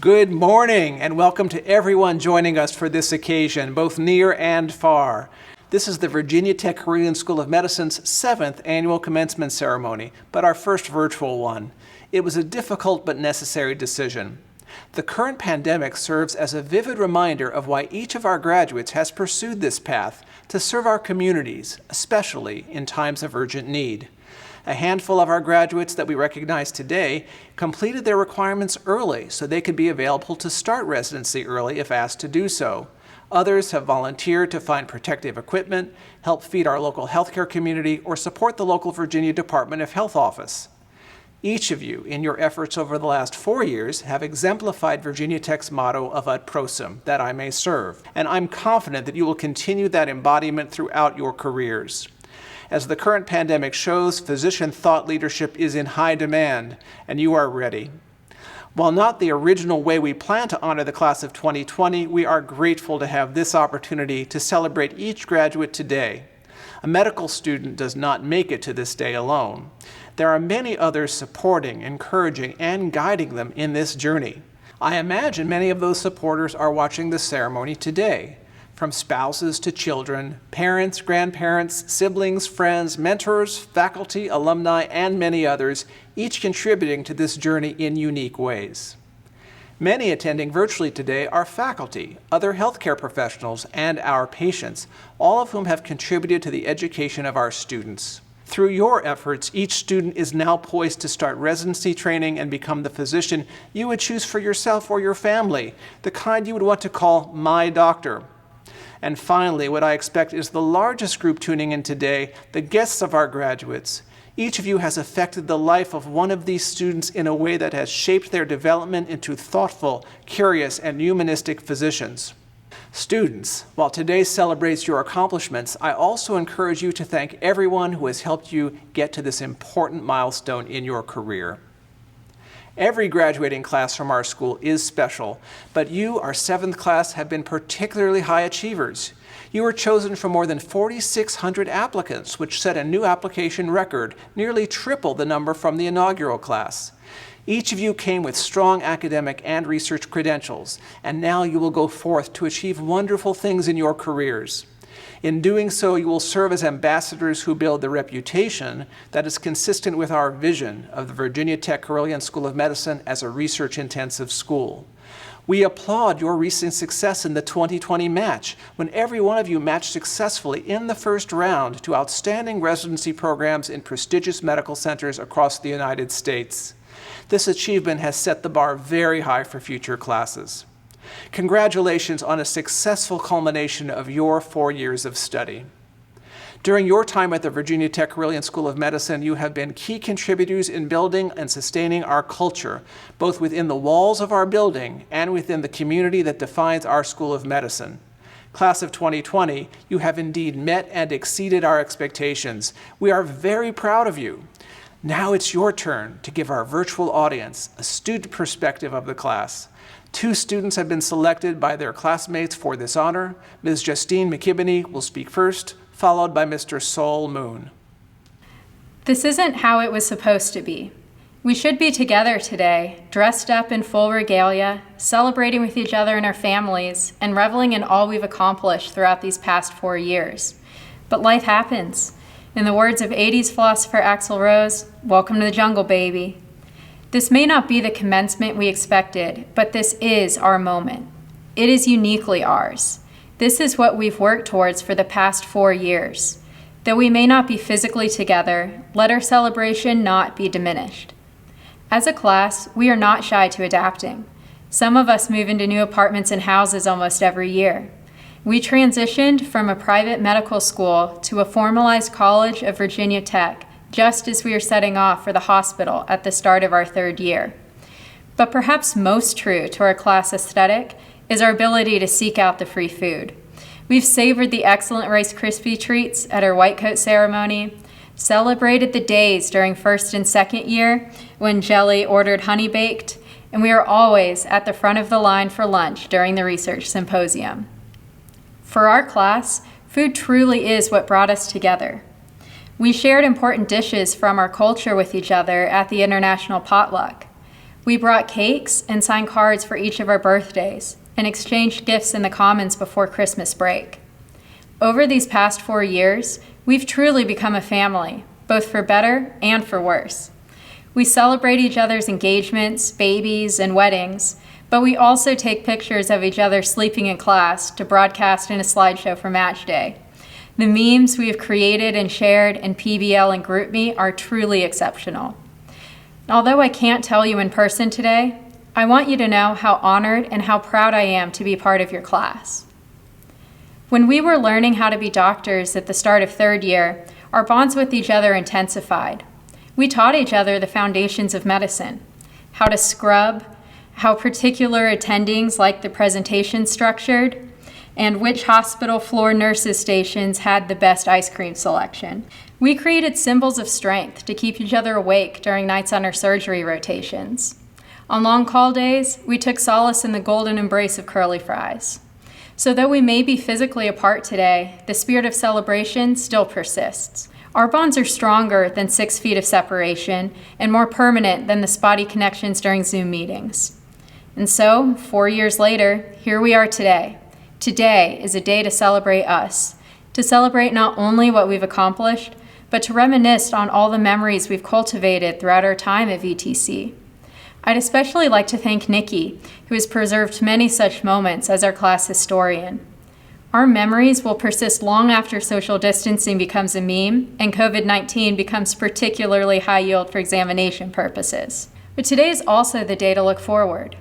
Good morning and welcome to everyone joining us for this occasion, both near and far. This is the Virginia Tech Carilion School of Medicine's 7th annual commencement ceremony, but our first virtual one. It was a difficult but necessary decision. The current pandemic serves as a vivid reminder of why each of our graduates has pursued this path to serve our communities, especially in times of urgent need. A handful of our graduates that we recognize today completed their requirements early so they could be available to start residency early if asked to do so. Others have volunteered to find protective equipment, help feed our local healthcare community, or support the local Virginia Department of Health office. Each of you, in your efforts over the last 4 years, have exemplified Virginia Tech's motto of Ad Prosim, that I may serve, and I'm confident that you will continue that embodiment throughout your careers. As the current pandemic shows, physician thought leadership is in high demand, and you are ready. While not the original way we plan to honor the class of 2020, we are grateful to have this opportunity to celebrate each graduate today. A medical student does not make it to this day alone. There are many others supporting, encouraging, and guiding them in this journey. I imagine many of those supporters are watching the ceremony today. From spouses to children, parents, grandparents, siblings, friends, mentors, faculty, alumni, and many others, each contributing to this journey in unique ways. Many attending virtually today are faculty, other healthcare professionals, and our patients, all of whom have contributed to the education of our students. Through your efforts, each student is now poised to start residency training and become the physician you would choose for yourself or your family, the kind you would want to call my doctor. And finally, what I expect is the largest group tuning in today, the guests of our graduates. Each of you has affected the life of one of these students in a way that has shaped their development into thoughtful, curious, and humanistic physicians. Students, while today celebrates your accomplishments, I also encourage you to thank everyone who has helped you get to this important milestone in your career. Every graduating class from our school is special, but you, our 7th class, have been particularly high achievers. You were chosen from more than 4,600 applicants, which set a new application record, nearly triple the number from the inaugural class. Each of you came with strong academic and research credentials, and now you will go forth to achieve wonderful things in your careers. In doing so, you will serve as ambassadors who build the reputation that is consistent with our vision of the Virginia Tech Carilion School of Medicine as a research-intensive school. We applaud your recent success in the 2020 match, when every one of you matched successfully in the first round to outstanding residency programs in prestigious medical centers across the United States. This achievement has set the bar very high for future classes. Congratulations on a successful culmination of your 4 years of study. During your time at the Virginia Tech Carilion School of Medicine, you have been key contributors in building and sustaining our culture, both within the walls of our building and within the community that defines our School of Medicine. Class of 2020, you have indeed met and exceeded our expectations. We are very proud of you. Now it's your turn to give our virtual audience a student perspective of the class. 2 students have been selected by their classmates for this honor. Ms. Justine McKibbeney will speak first, followed by Mr. Sol Moon. This isn't how it was supposed to be. We should be together today, dressed up in full regalia, celebrating with each other and our families, and reveling in all we've accomplished throughout these past 4 years. But life happens. In the words of 80s philosopher Axl Rose, welcome to the jungle, baby. This may not be the commencement we expected, but this is our moment. It is uniquely ours. This is what we've worked towards for the past 4 years. Though we may not be physically together, let our celebration not be diminished. As a class, we are not shy to adapting. Some of us move into new apartments and houses almost every year. We transitioned from a private medical school to a formalized College of Virginia Tech, just as we are setting off for the hospital at the start of our 3rd year. But perhaps most true to our class aesthetic is our ability to seek out the free food. We've savored the excellent Rice Krispie treats at our white coat ceremony, celebrated the days during 1st and 2nd year when Jelly ordered honey baked, and we are always at the front of the line for lunch during the research symposium. For our class, food truly is what brought us together. We shared important dishes from our culture with each other at the International Potluck. We brought cakes and signed cards for each of our birthdays and exchanged gifts in the Commons before Christmas break. Over these past 4 years, we've truly become a family, both for better and for worse. We celebrate each other's engagements, babies, and weddings, but we also take pictures of each other sleeping in class to broadcast in a slideshow for Match Day. The memes we have created and shared in PBL and GroupMe are truly exceptional. Although I can't tell you in person today, I want you to know how honored and how proud I am to be part of your class. When we were learning how to be doctors at the start of 3rd year, our bonds with each other intensified. We taught each other the foundations of medicine, how to scrub, how particular attendings like the presentation structured, and which hospital floor nurses' stations had the best ice cream selection. We created symbols of strength to keep each other awake during nights on our surgery rotations. On long call days, we took solace in the golden embrace of curly fries. So though we may be physically apart today, the spirit of celebration still persists. Our bonds are stronger than 6 feet of separation and more permanent than the spotty connections during Zoom meetings. And so, 4 years later, here we are today. Today is a day to celebrate us, to celebrate not only what we've accomplished, but to reminisce on all the memories we've cultivated throughout our time at VTC. I'd especially like to thank Nikki, who has preserved many such moments as our class historian. Our memories will persist long after social distancing becomes a meme and COVID-19 becomes particularly high yield for examination purposes. But today is also the day to look forward.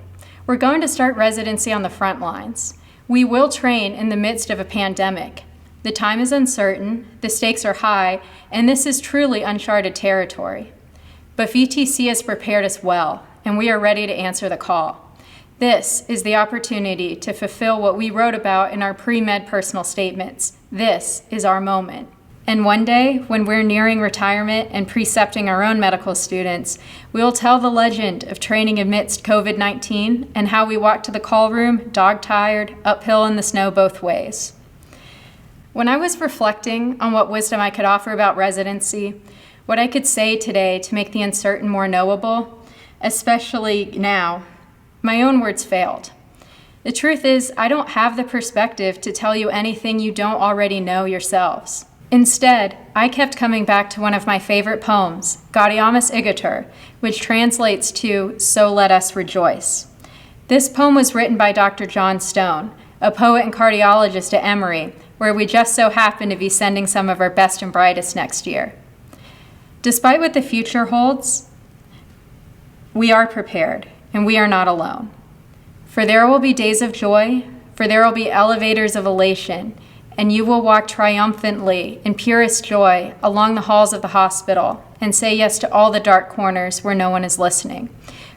We're going to start residency on the front lines. We will train in the midst of a pandemic. The time is uncertain, the stakes are high, and this is truly uncharted territory. But VTC has prepared us well, and we are ready to answer the call. This is the opportunity to fulfill what we wrote about in our pre-med personal statements. This is our moment. And one day, when we're nearing retirement and precepting our own medical students, we will tell the legend of training amidst COVID-19 and how we walked to the call room, dog-tired, uphill in the snow both ways. When I was reflecting on what wisdom I could offer about residency, what I could say today to make the uncertain more knowable, especially now, my own words failed. The truth is, I don't have the perspective to tell you anything you don't already know yourselves. Instead, I kept coming back to one of my favorite poems, Gaudeamus Igitur, which translates to, "So let us rejoice." This poem was written by Dr. John Stone, a poet and cardiologist at Emory, where we just so happen to be sending some of our best and brightest next year. Despite what the future holds, we are prepared, and we are not alone. For there will be days of joy, for there will be elevators of elation, and you will walk triumphantly in purest joy along the halls of the hospital and say yes to all the dark corners where no one is listening.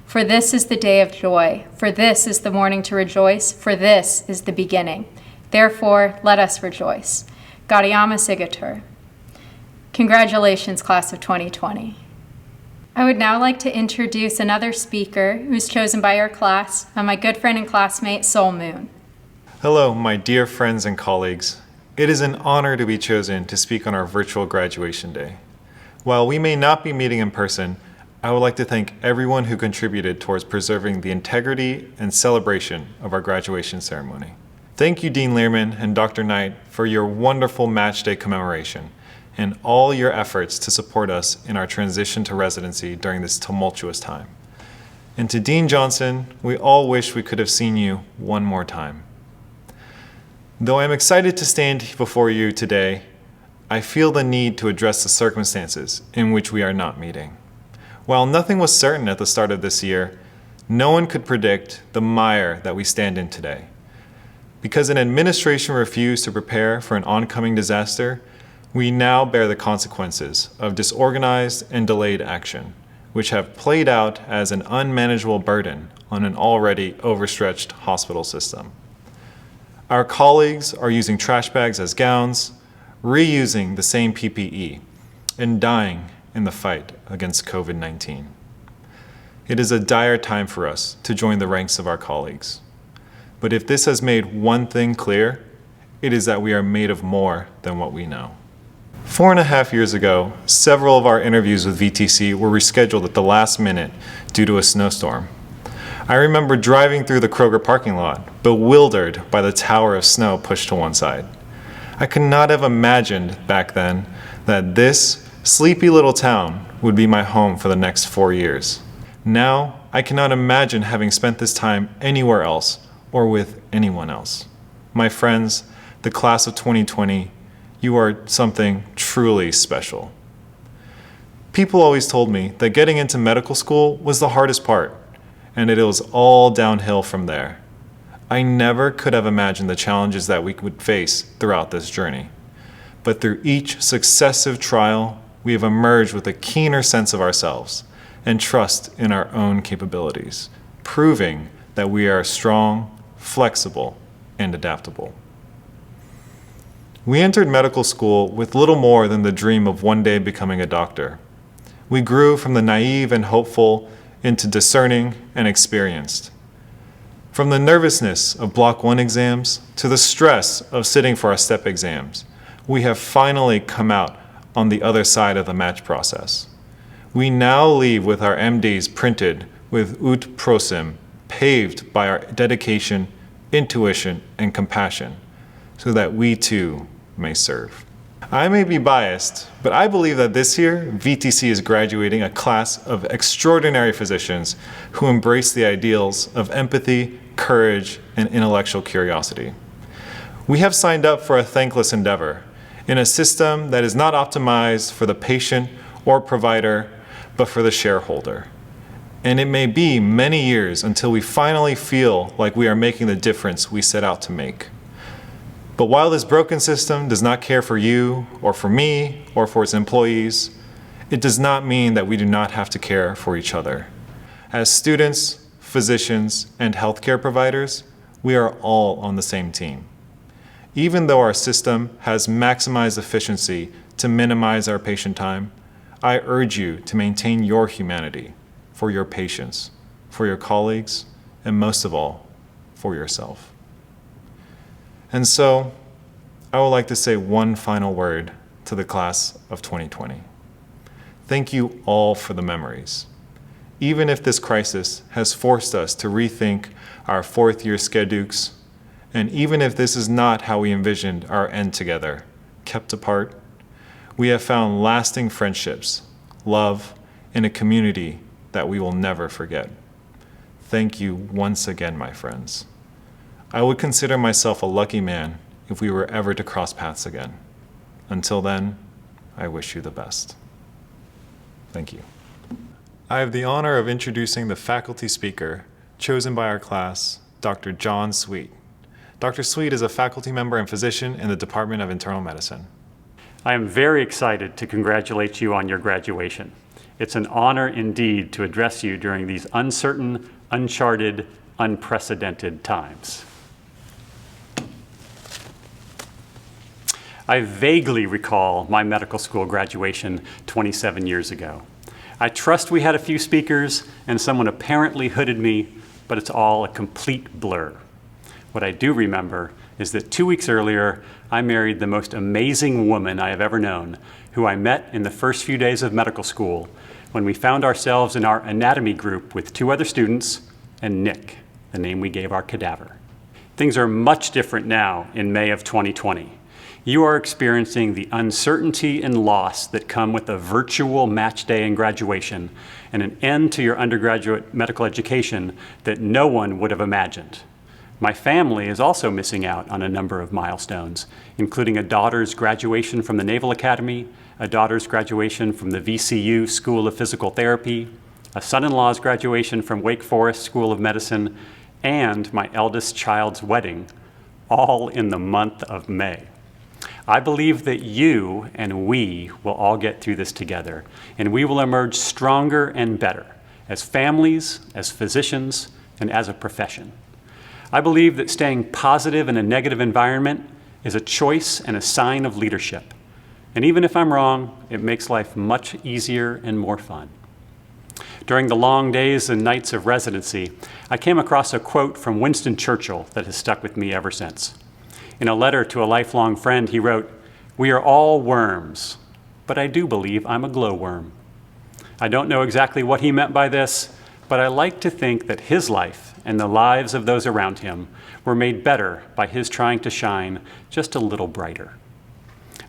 For this is the day of joy, for this is the morning to rejoice, for this is the beginning. Therefore, let us rejoice. Gaudeamus Igitur. Congratulations, class of 2020. I would now like to introduce another speaker who's chosen by our class, my good friend and classmate, Sol Moon. Hello, my dear friends and colleagues. It is an honor to be chosen to speak on our virtual graduation day. While we may not be meeting in person, I would like to thank everyone who contributed towards preserving the integrity and celebration of our graduation ceremony. Thank you, Dean Learman and Dr. Knight, for your wonderful Match Day commemoration and all your efforts to support us in our transition to residency during this tumultuous time. And to Dean Johnson, we all wish we could have seen you one more time. Though I'm excited to stand before you today, I feel the need to address the circumstances in which we are not meeting. While nothing was certain at the start of this year, no one could predict the mire that we stand in today. Because an administration refused to prepare for an oncoming disaster, we now bear the consequences of disorganized and delayed action, which have played out as an unmanageable burden on an already overstretched hospital system. Our colleagues are using trash bags as gowns, reusing the same PPE, and dying in the fight against COVID-19. It is a dire time for us to join the ranks of our colleagues. But if this has made one thing clear, it is that we are made of more than what we know. 4.5 years ago, several of our interviews with VTC were rescheduled at the last minute due to a snowstorm. I remember driving through the Kroger parking lot, bewildered by the tower of snow pushed to one side. I could not have imagined back then that this sleepy little town would be my home for the next 4 years. Now, I cannot imagine having spent this time anywhere else or with anyone else. My friends, the class of 2020, you are something truly special. People always told me that getting into medical school was the hardest part, and it was all downhill from there. I never could have imagined the challenges that we would face throughout this journey. But through each successive trial, we have emerged with a keener sense of ourselves and trust in our own capabilities, proving that we are strong, flexible, and adaptable. We entered medical school with little more than the dream of one day becoming a doctor. We grew from the naive and hopeful into discerning and experienced. From the nervousness of Block 1 exams to the stress of sitting for our step exams, we have finally come out on the other side of the match process. We now leave with our MDs printed with ut prosim, paved by our dedication, intuition, and compassion, so that we too may serve. I may be biased, but I believe that this year, VTC is graduating a class of extraordinary physicians who embrace the ideals of empathy, courage, and intellectual curiosity. We have signed up for a thankless endeavor in a system that is not optimized for the patient or provider, but for the shareholder. And it may be many years until we finally feel like we are making the difference we set out to make. But while this broken system does not care for you or for me or for its employees, it does not mean that we do not have to care for each other. As students, physicians, and healthcare providers, we are all on the same team. Even though our system has maximized efficiency to minimize our patient time, I urge you to maintain your humanity for your patients, for your colleagues, and most of all, for yourself. And so, I would like to say one final word to the class of 2020. Thank you all for the memories. Even if this crisis has forced us to rethink our fourth-year schedules, and even if this is not how we envisioned our end together, kept apart, we have found lasting friendships, love, and a community that we will never forget. Thank you once again, my friends. I would consider myself a lucky man if we were ever to cross paths again. Until then, I wish you the best. Thank you. I have the honor of introducing the faculty speaker chosen by our class, Dr. John Sweet. Dr. Sweet is a faculty member and physician in the Department of Internal Medicine. I am very excited to congratulate you on your graduation. It's an honor indeed to address you during these uncertain, uncharted, unprecedented times. I vaguely recall my medical school graduation 27 years ago. I trust we had a few speakers and someone apparently hooded me, but it's all a complete blur. What I do remember is that 2 weeks earlier, I married the most amazing woman I have ever known, who I met in the first few days of medical school when we found ourselves in our anatomy group with 2 other students and Nick, the name we gave our cadaver. Things are much different now in May of 2020. You are experiencing the uncertainty and loss that come with a virtual match day and graduation and an end to your undergraduate medical education that no one would have imagined. My family is also missing out on a number of milestones, including a daughter's graduation from the Naval Academy, a daughter's graduation from the VCU School of Physical Therapy, a son-in-law's graduation from Wake Forest School of Medicine, and my eldest child's wedding, all in the month of May. I believe that you and we will all get through this together, and we will emerge stronger and better as families, as physicians, and as a profession. I believe that staying positive in a negative environment is a choice and a sign of leadership. And even if I'm wrong, it makes life much easier and more fun. During the long days and nights of residency, I came across a quote from Winston Churchill that has stuck with me ever since. In a letter to a lifelong friend, he wrote, "We are all worms, but I do believe I'm a glowworm." I don't know exactly what he meant by this, but I like to think that his life and the lives of those around him were made better by his trying to shine just a little brighter.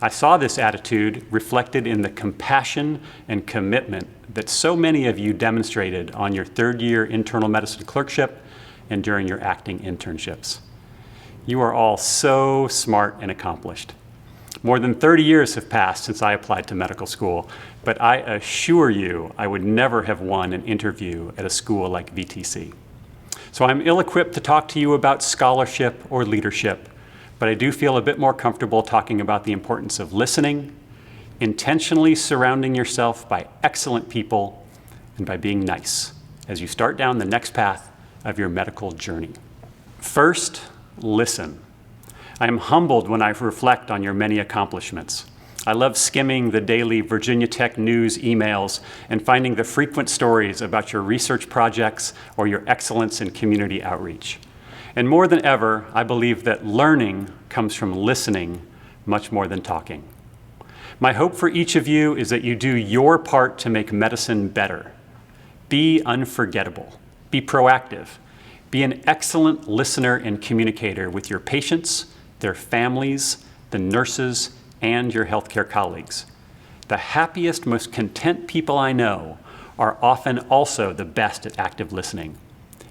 I saw this attitude reflected in the compassion and commitment that so many of you demonstrated on your third-year internal medicine clerkship and during your acting internships. You are all so smart and accomplished. More than 30 years have passed since I applied to medical school, but I assure you I would never have won an interview at a school like VTC. So I'm ill-equipped to talk to you about scholarship or leadership, but I do feel a bit more comfortable talking about the importance of listening, intentionally surrounding yourself by excellent people, and by being nice as you start down the next path of your medical journey. First, listen. I am humbled when I reflect on your many accomplishments. I love skimming the daily Virginia Tech News emails and finding the frequent stories about your research projects or your excellence in community outreach. And more than ever, I believe that learning comes from listening much more than talking. My hope for each of you is that you do your part to make medicine better. Be unforgettable. Be proactive. Be an excellent listener and communicator with your patients, their families, the nurses, and your healthcare colleagues. The happiest, most content people I know are often also the best at active listening.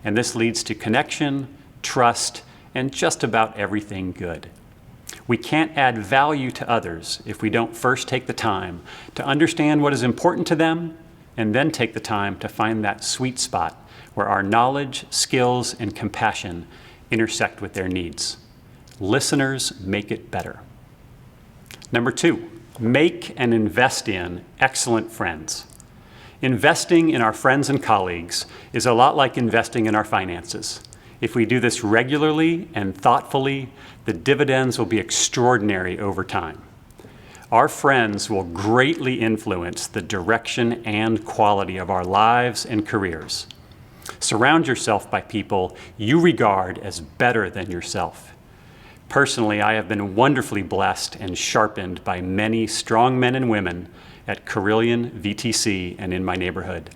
And this leads to connection, trust, and just about everything good. We can't add value to others if we don't first take the time to understand what is important to them and then take the time to find that sweet spot where our knowledge, skills, and compassion intersect with their needs. Listeners make it better. Number 2, make and invest in excellent friends. Investing in our friends and colleagues is a lot like investing in our finances. If we do this regularly and thoughtfully, the dividends will be extraordinary over time. Our friends will greatly influence the direction and quality of our lives and careers. Surround yourself by people you regard as better than yourself. Personally, I have been wonderfully blessed and sharpened by many strong men and women at Carilion, VTC, and in my neighborhood.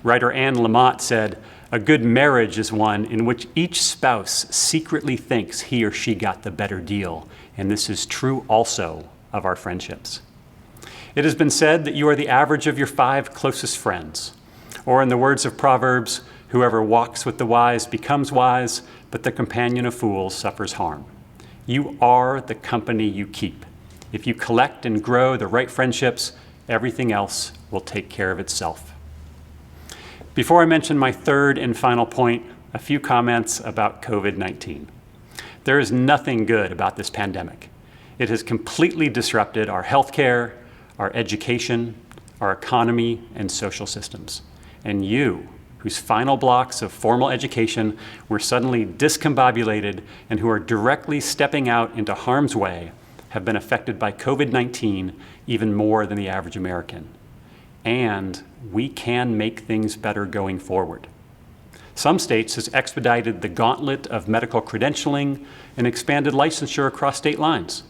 Writer Anne Lamott said, "A good marriage is one in which each spouse secretly thinks he or she got the better deal, and this is true also of our friendships." It has been said that you are the average of your 5 closest friends, or in the words of Proverbs, whoever walks with the wise becomes wise, but the companion of fools suffers harm. You are the company you keep. If you collect and grow the right friendships, everything else will take care of itself. Before I mention my third and final point, a few comments about COVID-19. There is nothing good about this pandemic. It has completely disrupted our healthcare, our education, our economy, and social systems. And you, whose final blocks of formal education were suddenly discombobulated and who are directly stepping out into harm's way, have been affected by COVID-19 even more than the average American. And we can make things better going forward. Some states has expedited the gauntlet of medical credentialing and expanded licensure across state lines.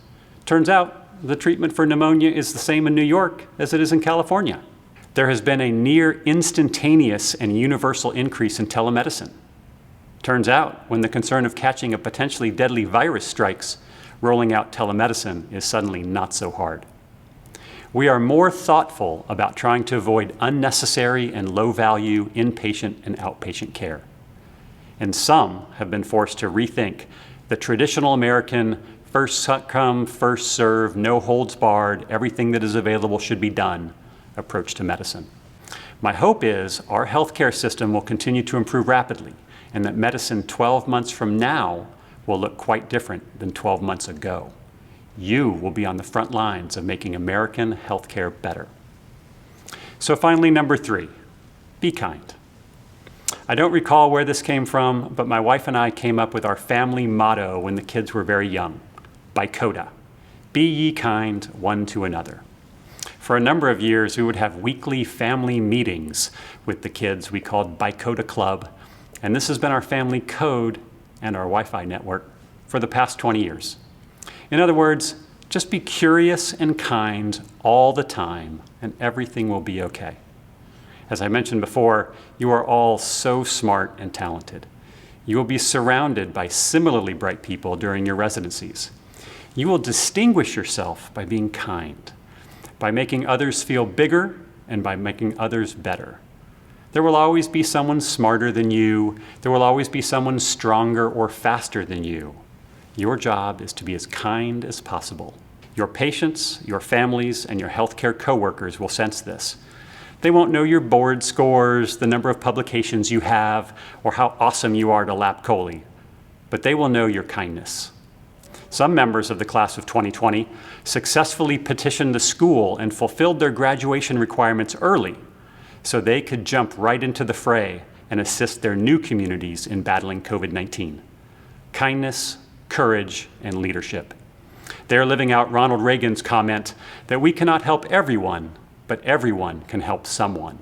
Turns out the treatment for pneumonia is the same in New York as it is in California. There has been a near instantaneous and universal increase in telemedicine. Turns out, when the concern of catching a potentially deadly virus strikes, rolling out telemedicine is suddenly not so hard. We are more thoughtful about trying to avoid unnecessary and low-value inpatient and outpatient care. And some have been forced to rethink the traditional American first come, first serve, no holds barred, everything that is available should be done approach to medicine. My hope is our healthcare system will continue to improve rapidly and that medicine 12 months from now will look quite different than 12 months ago. You will be on the front lines of making American healthcare better. So finally, number 3, be kind. I don't recall where this came from, but my wife and I came up with our family motto when the kids were very young, by Coda, be ye kind one to another. For a number of years, we would have weekly family meetings with the kids we called Bicoda Club, and this has been our family code and our Wi-Fi network for the past 20 years. In other words, just be curious and kind all the time, and everything will be okay. As I mentioned before, you are all so smart and talented. You will be surrounded by similarly bright people during your residencies. You will distinguish yourself by being kind, by making others feel bigger, and by making others better. There will always be someone smarter than you. There will always be someone stronger or faster than you. Your job is to be as kind as possible. Your patients, your families, and your healthcare coworkers will sense this. They won't know your board scores, the number of publications you have, or how awesome you are to lap chole, but they will know your kindness. Some members of the class of 2020 successfully petitioned the school and fulfilled their graduation requirements early so they could jump right into the fray and assist their new communities in battling COVID-19. Kindness, courage, and leadership. They're living out Ronald Reagan's comment that we cannot help everyone, but everyone can help someone.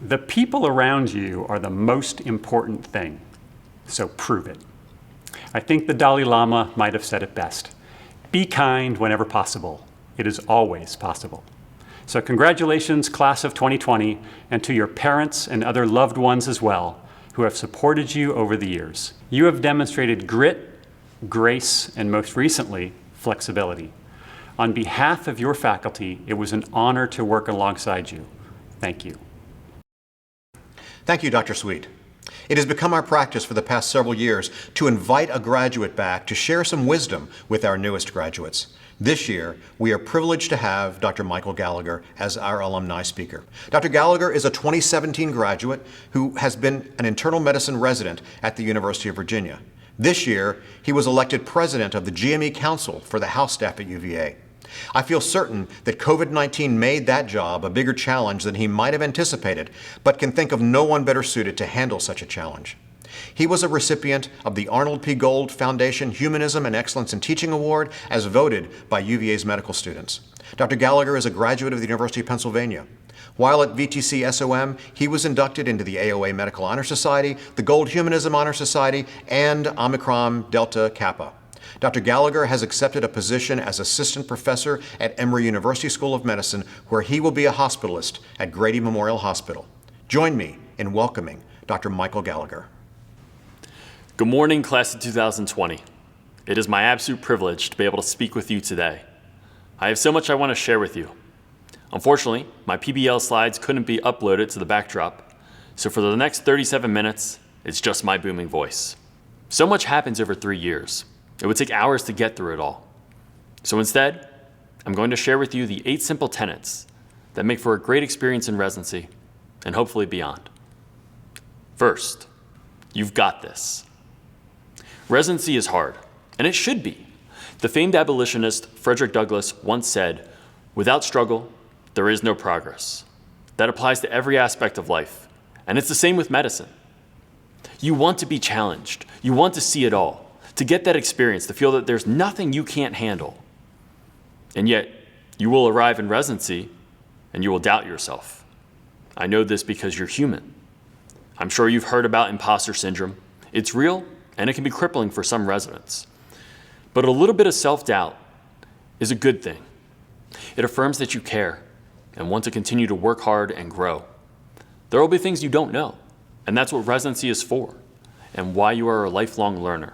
The people around you are the most important thing, so prove it. I think the Dalai Lama might have said it best. Be kind whenever possible. It is always possible. So congratulations, class of 2020, and to your parents and other loved ones as well, who have supported you over the years. You have demonstrated grit, grace, and most recently, flexibility. On behalf of your faculty, it was an honor to work alongside you. Thank you. Thank you, Dr. Sweet. It has become our practice for the past several years to invite a graduate back to share some wisdom with our newest graduates. This year, we are privileged to have Dr. Michael Gallagher as our alumni speaker. Dr. Gallagher is a 2017 graduate who has been an internal medicine resident at the University of Virginia. This year, he was elected president of the GME Council for the House staff at UVA. I feel certain that COVID-19 made that job a bigger challenge than he might have anticipated, but can think of no one better suited to handle such a challenge. He was a recipient of the Arnold P. Gold Foundation Humanism and Excellence in Teaching Award as voted by UVA's medical students. Dr. Gallagher is a graduate of the University of Pennsylvania. While at VTC SOM, he was inducted into the AOA Medical Honor Society, the Gold Humanism Honor Society, and Omicron Delta Kappa. Dr. Gallagher has accepted a position as assistant professor at Emory University School of Medicine, where he will be a hospitalist at Grady Memorial Hospital. Join me in welcoming Dr. Michael Gallagher. Good morning, class of 2020. It is my absolute privilege to be able to speak with you today. I have so much I want to share with you. Unfortunately, my PBL slides couldn't be uploaded to the backdrop, so for the next 37 minutes, it's just my booming voice. So much happens over 3 years. It would take hours to get through it all. So instead, I'm going to share with you the 8 simple tenets that make for a great experience in residency and hopefully beyond. First, you've got this. Residency is hard, and it should be. The famed abolitionist Frederick Douglass once said, "Without struggle, there is no progress." That applies to every aspect of life, and it's the same with medicine. You want to be challenged. You want to see it all, to get that experience, to feel that there's nothing you can't handle. And yet, you will arrive in residency, and you will doubt yourself. I know this because you're human. I'm sure you've heard about imposter syndrome. It's real, and it can be crippling for some residents. But a little bit of self-doubt is a good thing. It affirms that you care and want to continue to work hard and grow. There will be things you don't know, and that's what residency is for, and why you are a lifelong learner.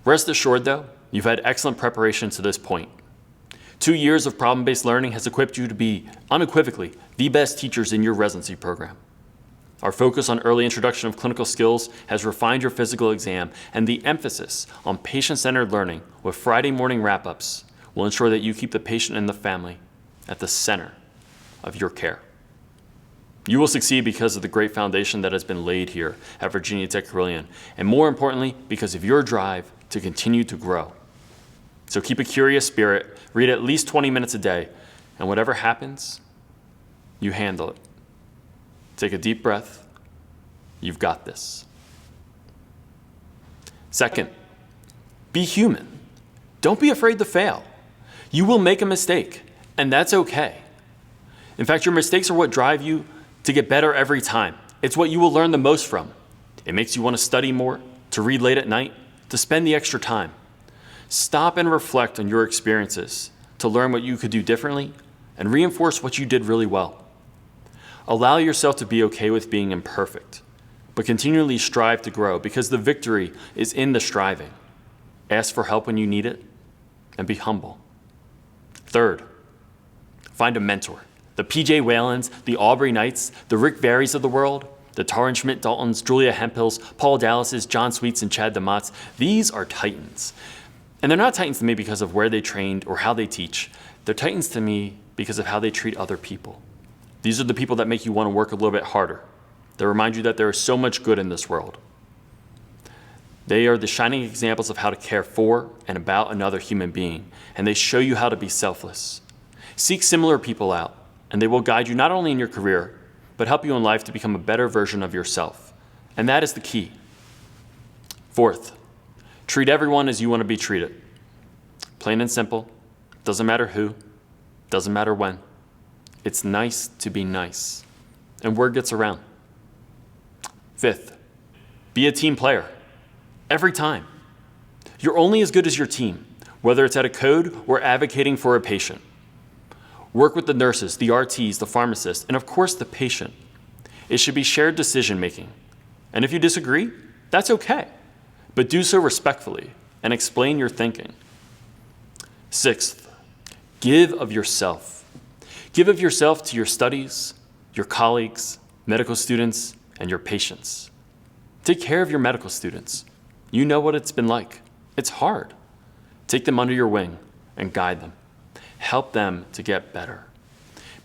Rest assured, though, you've had excellent preparation to this point. 2 years of problem-based learning has equipped you to be, unequivocally, the best teachers in your residency program. Our focus on early introduction of clinical skills has refined your physical exam, and the emphasis on patient-centered learning with Friday morning wrap-ups will ensure that you keep the patient and the family at the center of your care. You will succeed because of the great foundation that has been laid here at Virginia Tech Carilion, and more importantly, because of your drive to continue to grow. So keep a curious spirit, read at least 20 minutes a day, and whatever happens, you handle it. Take a deep breath. You've got this. Second, be human. Don't be afraid to fail. You will make a mistake, and that's okay. In fact, your mistakes are what drive you to get better every time. It's what you will learn the most from. It makes you want to study more, to read late at night, to spend the extra time. Stop and reflect on your experiences to learn what you could do differently and reinforce what you did really well. Allow yourself to be okay with being imperfect, but continually strive to grow because the victory is in the striving. Ask for help when you need it, and be humble. Third, find a mentor. The P.J. Whalens, the Aubrey Knights, the Rick Varys of the world, the Taryn Schmidt-Daltons, Julia Hemphills, Paul Dallases, John Sweets, and Chad DeMotts, these are titans. And they're not titans to me because of where they trained or how they teach. They're titans to me because of how they treat other people. These are the people that make you want to work a little bit harder. They remind you that there is so much good in this world. They are the shining examples of how to care for and about another human being, and they show you how to be selfless. Seek similar people out, and they will guide you not only in your career, but help you in life to become a better version of yourself. And that is the key. Fourth, treat everyone as you want to be treated. Plain and simple. Doesn't matter who. Doesn't matter when. It's nice to be nice. And word gets around. Fifth, be a team player. Every time. You're only as good as your team, whether it's at a code or advocating for a patient. Work with the nurses, the RTs, the pharmacists, and of course the patient. It should be shared decision making. And if you disagree, that's okay. But do so respectfully and explain your thinking. Sixth, give of yourself. Give of yourself to your studies, your colleagues, medical students, and your patients. Take care of your medical students. You know what it's been like. It's hard. Take them under your wing and guide them. Help them to get better.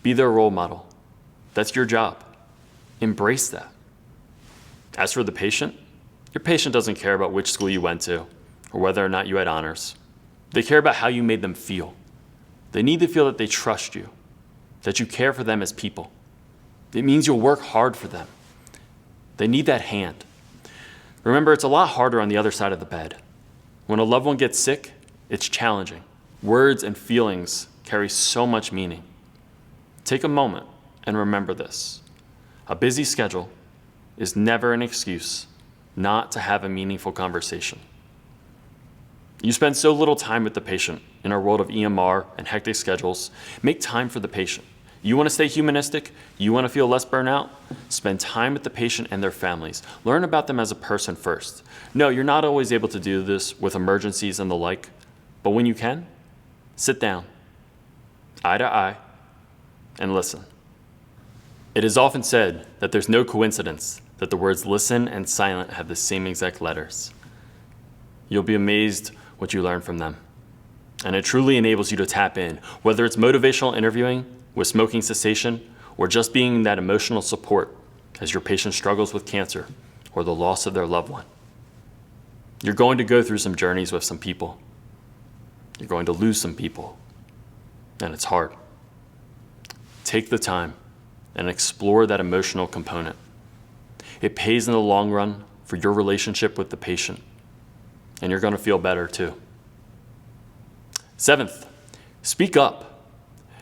Be their role model. That's your job. Embrace that. As for the patient, your patient doesn't care about which school you went to or whether or not you had honors. They care about how you made them feel. They need to feel that they trust you, that you care for them as people. It means you'll work hard for them. They need that hand. Remember, it's a lot harder on the other side of the bed. When a loved one gets sick, it's challenging. Words and feelings carry so much meaning. Take a moment and remember this. A busy schedule is never an excuse not to have a meaningful conversation. You spend so little time with the patient in our world of EMR and hectic schedules. Make time for the patient. You want to stay humanistic? You want to feel less burnout? Spend time with the patient and their families. Learn about them as a person first. No, you're not always able to do this with emergencies and the like, but when you can, sit down, eye to eye, and listen. It is often said that there's no coincidence that the words listen and silent have the same exact letters. You'll be amazed what you learn from them. And it truly enables you to tap in, whether it's motivational interviewing with smoking cessation or just being that emotional support as your patient struggles with cancer or the loss of their loved one. You're going to go through some journeys with some people. You're going to lose some people, and it's hard. Take the time and explore that emotional component. It pays in the long run for your relationship with the patient, and you're going to feel better too. Seventh, speak up.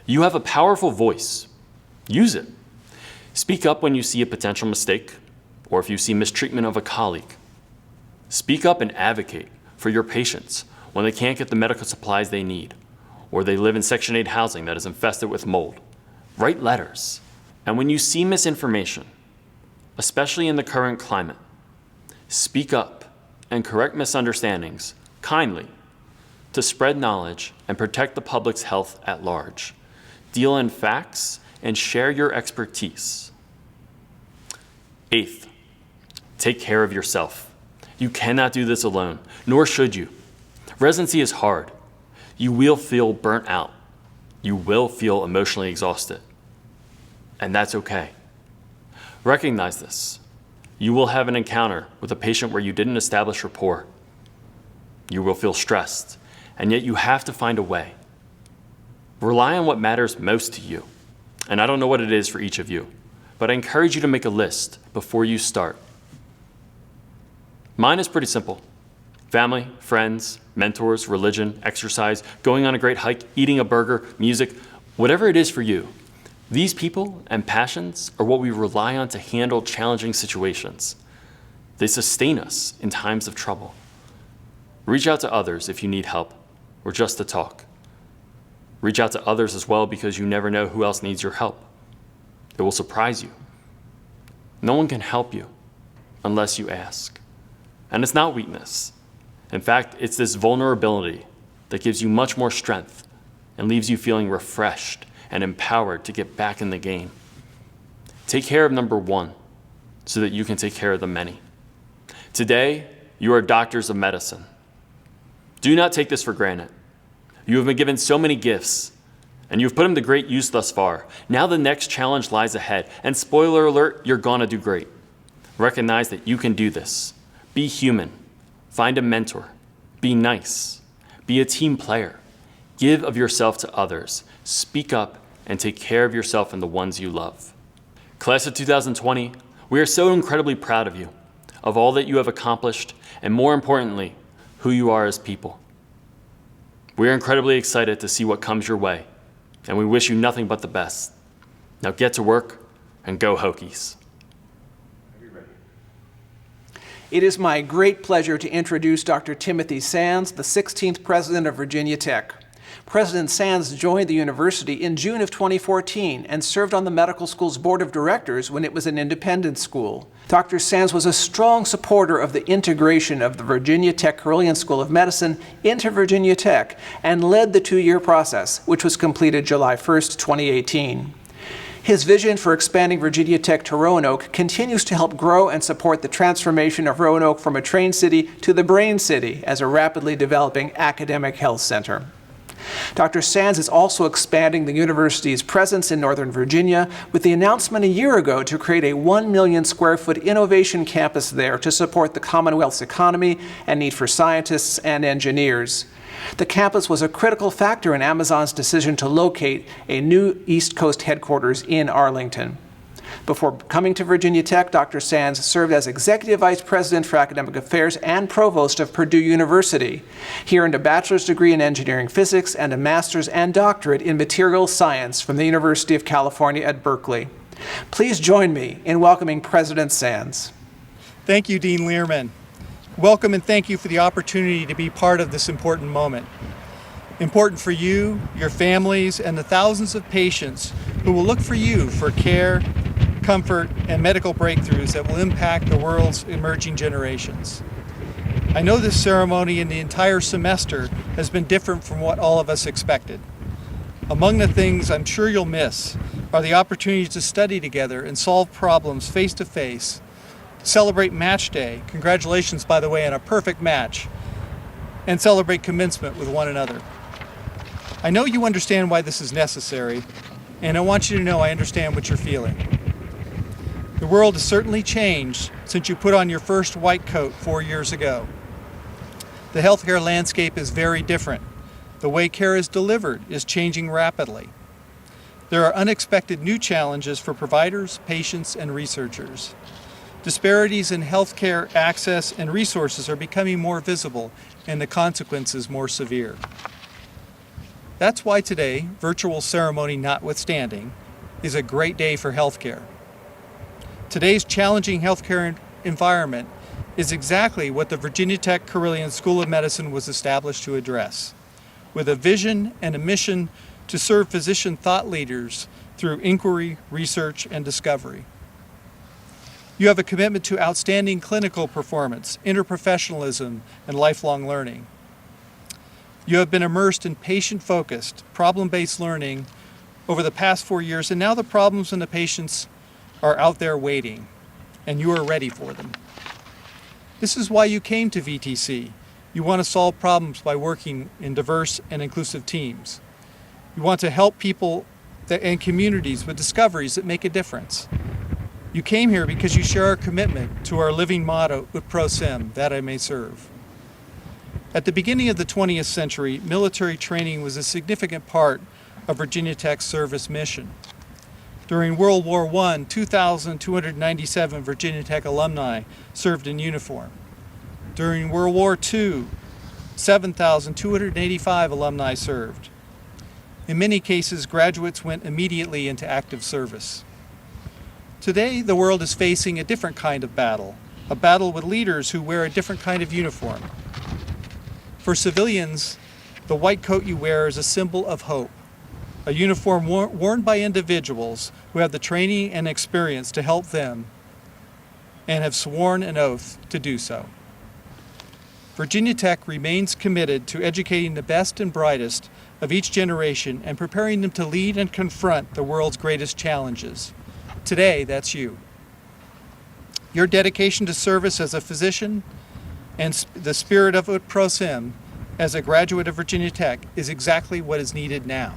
You have a powerful voice. Use it. Speak up when you see a potential mistake or if you see mistreatment of a colleague. Speak up and advocate for your patients when they can't get the medical supplies they need, or they live in Section 8 housing that is infested with mold. Write letters. And when you see misinformation, especially in the current climate, speak up and correct misunderstandings kindly to spread knowledge and protect the public's health at large. Deal in facts and share your expertise. Eighth, take care of yourself. You cannot do this alone, nor should you. Residency is hard. You will feel burnt out. You will feel emotionally exhausted. And that's okay. Recognize this. You will have an encounter with a patient where you didn't establish rapport. You will feel stressed, and yet you have to find a way. Rely on what matters most to you. And I don't know what it is for each of you, but I encourage you to make a list before you start. Mine is pretty simple. Family, friends, mentors, religion, exercise, going on a great hike, eating a burger, music, whatever it is for you. These people and passions are what we rely on to handle challenging situations. They sustain us in times of trouble. Reach out to others if you need help or just to talk. Reach out to others as well because you never know who else needs your help. It It will surprise you. No one can help you unless you ask. And it's not weakness. In fact, it's this vulnerability that gives you much more strength and leaves you feeling refreshed and empowered to get back in the game. Take care of number one so that you can take care of the many. Today, you are doctors of medicine. Do not take this for granted. You have been given so many gifts, and you've put them to great use thus far. Now the next challenge lies ahead, and spoiler alert, you're gonna do great. Recognize that you can do this. Be human. Find a mentor. Be nice. Be a team player. Give of yourself to others. Speak up and take care of yourself and the ones you love. Class of 2020, we are so incredibly proud of you, of all that you have accomplished, and more importantly, who you are as people. We are incredibly excited to see what comes your way, and we wish you nothing but the best. Now get to work and go Hokies. It is my great pleasure to introduce Dr. Timothy Sands, the 16th president of Virginia Tech. President Sands joined the university in June of 2014 and served on the medical school's board of directors when it was an independent school. Dr. Sands was a strong supporter of the integration of the Virginia Tech Carilion School of Medicine into Virginia Tech and led the two-year process, which was completed July 1st, 2018. His vision for expanding Virginia Tech to Roanoke continues to help grow and support the transformation of Roanoke from a train city to the brain city as a rapidly developing academic health center. Dr. Sands is also expanding the university's presence in Northern Virginia with the announcement a year ago to create a 1 million square foot innovation campus there to support the Commonwealth's economy and need for scientists and engineers. The campus was a critical factor in Amazon's decision to locate a new East Coast headquarters in Arlington. Before coming to Virginia Tech, Dr. Sands served as Executive Vice President for Academic Affairs and Provost of Purdue University. He earned a bachelor's degree in engineering physics and a master's and doctorate in materials science from the University of California at Berkeley. Please join me in welcoming President Sands. Thank you, Dean Learman. Welcome and thank you for the opportunity to be part of this important moment. Important for you, your families, and the thousands of patients who will look for you for care, comfort, and medical breakthroughs that will impact the world's emerging generations. I know this ceremony and the entire semester has been different from what all of us expected. Among the things I'm sure you'll miss are the opportunities to study together and solve problems face to face, celebrate match day, congratulations by the way on a perfect match, and celebrate commencement with one another. I know you understand why this is necessary, and I want you to know I understand what you're feeling. The world has certainly changed since you put on your first white coat 4 years ago. The healthcare landscape is very different. The way care is delivered is changing rapidly. There are unexpected new challenges for providers, patients, and researchers. Disparities in healthcare access and resources are becoming more visible, and the consequences more severe. That's why today, virtual ceremony notwithstanding, is a great day for healthcare. Today's challenging healthcare environment is exactly what the Virginia Tech Carilion School of Medicine was established to address, with a vision and a mission to serve physician thought leaders through inquiry, research, and discovery. You have a commitment to outstanding clinical performance, interprofessionalism, and lifelong learning. You have been immersed in patient-focused, problem-based learning over the past 4 years, and now the problems and the patients are out there waiting, and you are ready for them. This is why you came to VTC. You want to solve problems by working in diverse and inclusive teams. You want to help people and communities with discoveries that make a difference. You came here because you share our commitment to our living motto, Ut Prosim, that I may serve. At the beginning of the 20th century, military training was a significant part of Virginia Tech's service mission. During World War I, 2,297 Virginia Tech alumni served in uniform. During World War II, 7,285 alumni served. In many cases, graduates went immediately into active service. Today, the world is facing a different kind of battle, a battle with leaders who wear a different kind of uniform. For civilians, the white coat you wear is a symbol of hope. a uniform worn by individuals who have the training and experience to help them and have sworn an oath to do so. Virginia Tech remains committed to educating the best and brightest of each generation and preparing them to lead and confront the world's greatest challenges. Today, that's you. Your dedication to service as a physician and the spirit of ut prosim as a graduate of Virginia Tech is exactly what is needed now.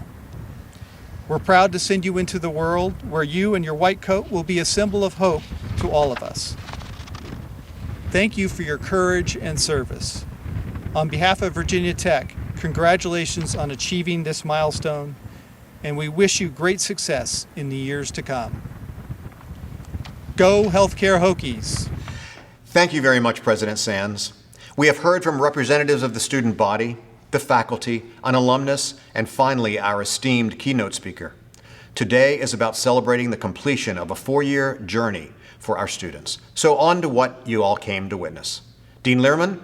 We're proud to send you into the world where you and your white coat will be a symbol of hope to all of us. Thank you for your courage and service. On behalf of Virginia Tech, congratulations on achieving this milestone, and we wish you great success in the years to come. Go Healthcare Hokies! Thank you very much, President Sands. We have heard from representatives of the student body, the faculty, an alumnus, and finally our esteemed keynote speaker. Today is about celebrating the completion of a 4-year journey for our students. So on to what you all came to witness. Dean Lehrman,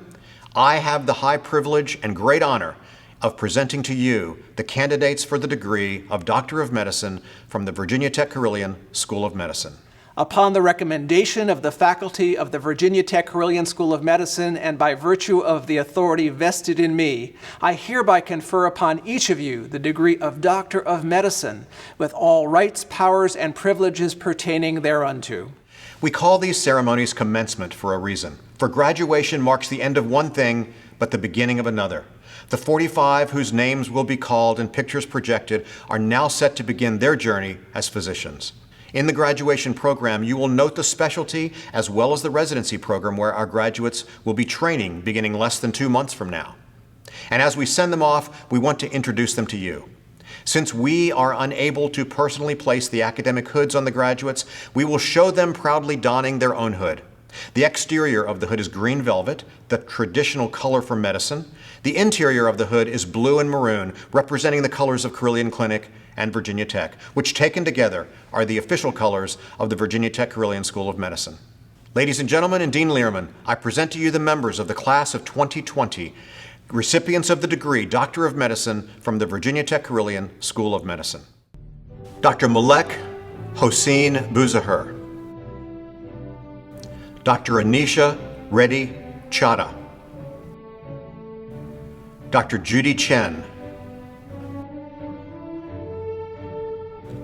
I have the high privilege and great honor of presenting to you the candidates for the degree of Doctor of Medicine from the Virginia Tech Carilion School of Medicine. Upon the recommendation of the faculty of the Virginia Tech Carilion School of Medicine and by virtue of the authority vested in me, I hereby confer upon each of you the degree of Doctor of Medicine with all rights, powers, and privileges pertaining thereunto. We call these ceremonies commencement for a reason. For graduation marks the end of one thing, but the beginning of another. The 45 whose names will be called and pictures projected are now set to begin their journey as physicians. In the graduation program, you will note the specialty as well as the residency program where our graduates will be training beginning less than 2 months from now. And as we send them off, we want to introduce them to you. Since we are unable to personally place the academic hoods on the graduates, we will show them proudly donning their own hood. The exterior of the hood is green velvet, the traditional color for medicine. The interior of the hood is blue and maroon, representing the colors of Carilion Clinic and Virginia Tech, which taken together are the official colors of the Virginia Tech Carilion School of Medicine. Ladies and gentlemen, and Dean Lehrman, I present to you the members of the class of 2020, recipients of the degree Doctor of Medicine from the Virginia Tech Carilion School of Medicine. Dr. Malek Hossein Bouzaher. Dr. Anisha Reddy Chadha. Dr. Judy Chen.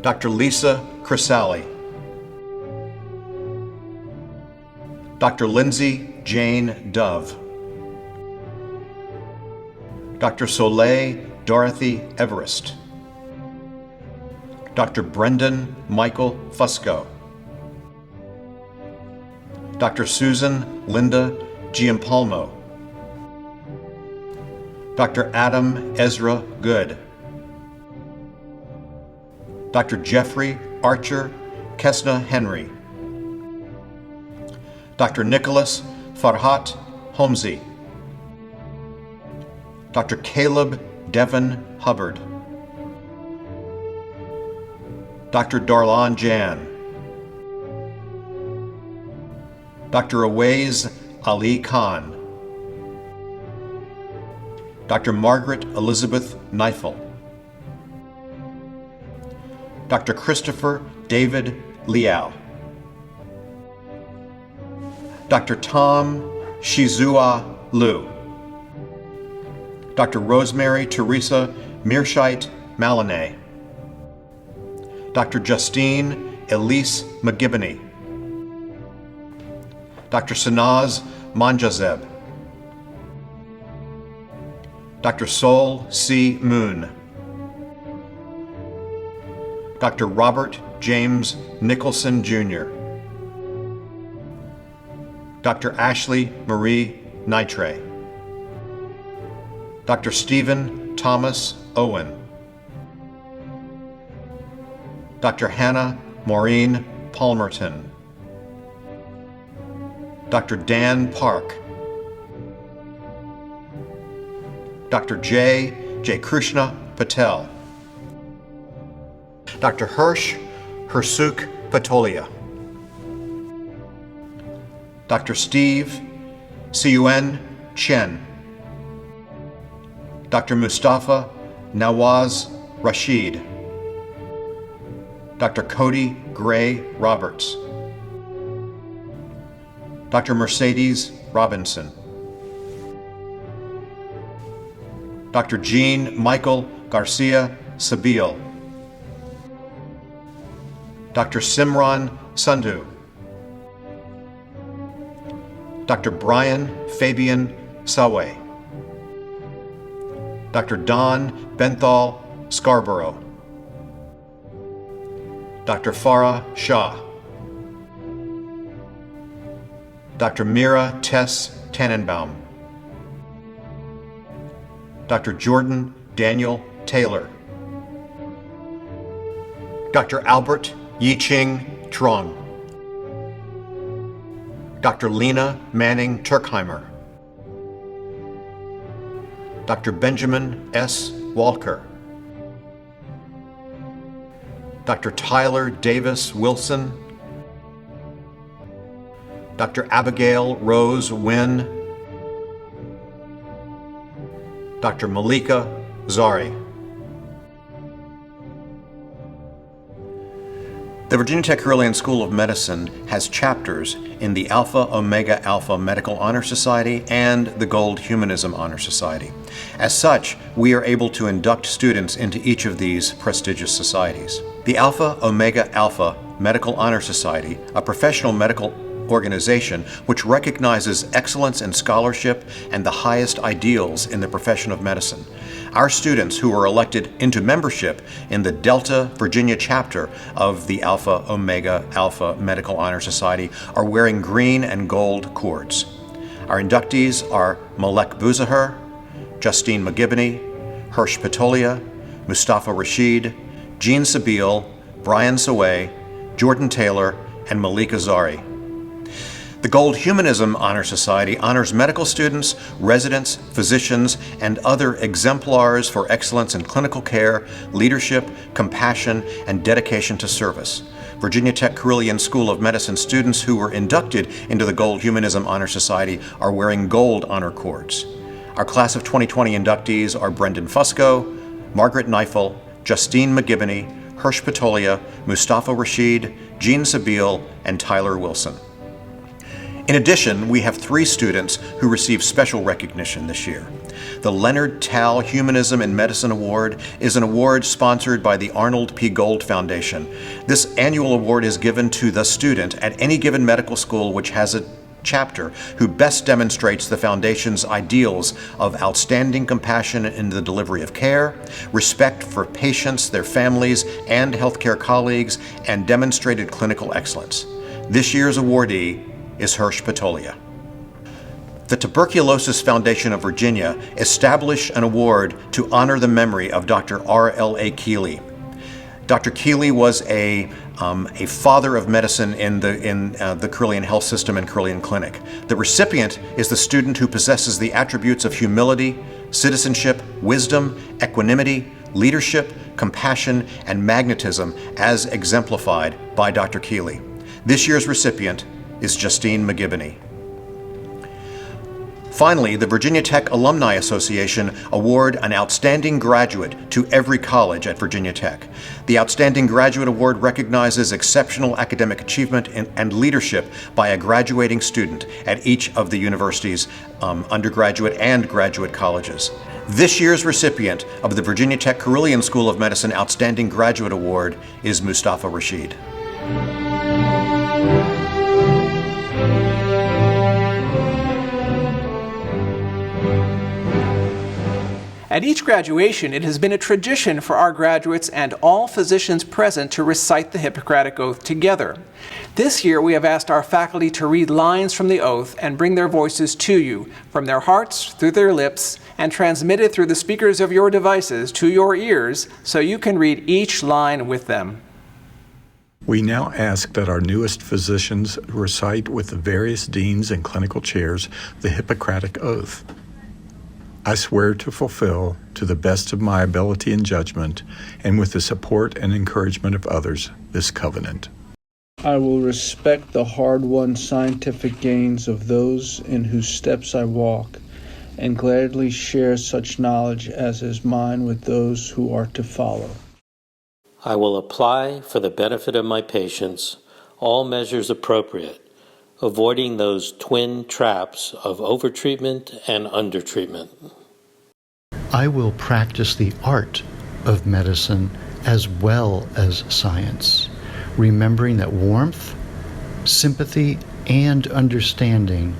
Dr. Lisa Crisali. Dr. Lindsay Jane Dove. Dr. Soleil Dorothy Everest. Dr. Brendan Michael Fusco. Dr. Susan Linda Giampalmo. Dr. Adam Ezra Good. Dr. Jeffrey Archer Kesna Henry. Dr. Nicholas Farhat Homsi. Dr. Caleb Devon Hubbard. Dr. Darlan Jan. Dr. Awais Ali Khan. Dr. Margaret Elizabeth Neifel. Dr. Christopher David Liao. Dr. Tom Shizua Liu. Dr. Rosemary Teresa Mearshite Malinay. Dr. Justine Elise McGibbony. Dr. Sanaz Manjazeb. Dr. Sol C. Moon. Dr. Robert James Nicholson, Jr. Dr. Ashley Marie Nitre. Dr. Stephen Thomas Owen. Dr. Hannah Maureen Palmerton. Dr. Dan Park. Dr. J. Krishna Patel. Dr. Hirsch Hirsuk Patolia. Dr. Steve Siuen Chen. Dr. Mustafa Nawaz Rashid. Dr. Cody Gray Roberts, Dr. Mercedes Robinson, Dr. Jean Michael Garcia Sabil, Dr. Simran Sandhu, Dr. Brian Fabian Sawe, Dr. Don Benthal Scarborough, Dr. Farah Shah, Dr. Mira Tess Tannenbaum, Dr. Jordan Daniel Taylor, Dr. Albert Yiching Trong, Dr. Lena Manning Turkheimer, Dr. Benjamin S. Walker, Dr. Tyler Davis Wilson, Dr. Abigail Rose Wynn, Dr. Malika Zari. The Virginia Tech Carilion School of Medicine has chapters in the Alpha Omega Alpha Medical Honor Society and the Gold Humanism Honor Society. As such, we are able to induct students into each of these prestigious societies. The Alpha Omega Alpha Medical Honor Society, a professional medical organization which recognizes excellence in scholarship and the highest ideals in the profession of medicine. Our students who are elected into membership in the Delta, Virginia chapter of the Alpha Omega Alpha Medical Honor Society are wearing green and gold cords. Our inductees are Malek Bouzaher, Justine McGibney, Hirsch Patolia, Mustafa Rashid, Jean Sabil, Brian Sawe, Jordan Taylor, and Malika Zari. The Gold Humanism Honor Society honors medical students, residents, physicians, and other exemplars for excellence in clinical care, leadership, compassion, and dedication to service. Virginia Tech Carilion School of Medicine students who were inducted into the Gold Humanism Honor Society are wearing gold honor cords. Our class of 2020 inductees are Brendan Fusco, Margaret Neifel, Justine McGibney, Hirsch Patolia, Mustafa Rashid, Jean Sabil, and Tyler Wilson. In addition, we have 3 students who received special recognition this year. The Leonard Tal Humanism in Medicine Award is an award sponsored by the Arnold P. Gold Foundation. This annual award is given to the student at any given medical school which has a chapter who best demonstrates the Foundation's ideals of outstanding compassion in the delivery of care, respect for patients, their families, and healthcare colleagues, and demonstrated clinical excellence. This year's awardee is Hirsch Patolia. The Tuberculosis Foundation of Virginia established an award to honor the memory of Dr. R.L.A. Keeley. Dr. Keeley was a father of medicine in the Carilion Health System and Carilion Clinic. The recipient is the student who possesses the attributes of humility, citizenship, wisdom, equanimity, leadership, compassion, and magnetism as exemplified by Dr. Keeley. This year's recipient is Justine McGibney. Finally, the Virginia Tech Alumni Association award an outstanding graduate to every college at Virginia Tech. The Outstanding Graduate Award recognizes exceptional academic achievement and leadership by a graduating student at each of the university's undergraduate and graduate colleges. This year's recipient of the Virginia Tech Carilion School of Medicine Outstanding Graduate Award is Mustafa Rashid. At each graduation, it has been a tradition for our graduates and all physicians present to recite the Hippocratic Oath together. This year, we have asked our faculty to read lines from the oath and bring their voices to you, from their hearts through their lips, and transmit it through the speakers of your devices to your ears so you can read each line with them. We now ask that our newest physicians recite with the various deans and clinical chairs the Hippocratic Oath. I swear to fulfill, to the best of my ability and judgment, and with the support and encouragement of others, this covenant. I will respect the hard-won scientific gains of those in whose steps I walk, and gladly share such knowledge as is mine with those who are to follow. I will apply for the benefit of my patients all measures appropriate, avoiding those twin traps of overtreatment and undertreatment. I will practice the art of medicine as well as science, remembering that warmth, sympathy, and understanding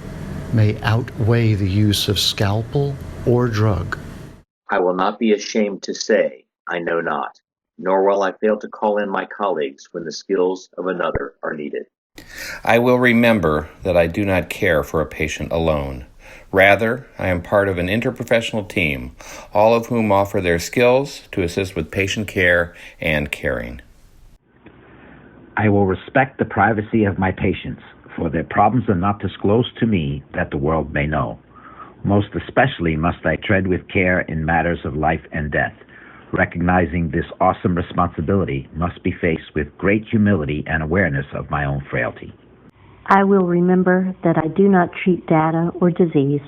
may outweigh the use of scalpel or drug. I will not be ashamed to say, I know not, nor will I fail to call in my colleagues when the skills of another are needed. I will remember that I do not care for a patient alone. Rather, I am part of an interprofessional team, all of whom offer their skills to assist with patient care and caring. I will respect the privacy of my patients, for their problems are not disclosed to me that the world may know. Most especially must I tread with care in matters of life and death. Recognizing this awesome responsibility must be faced with great humility and awareness of my own frailty. I will remember that I do not treat data or disease,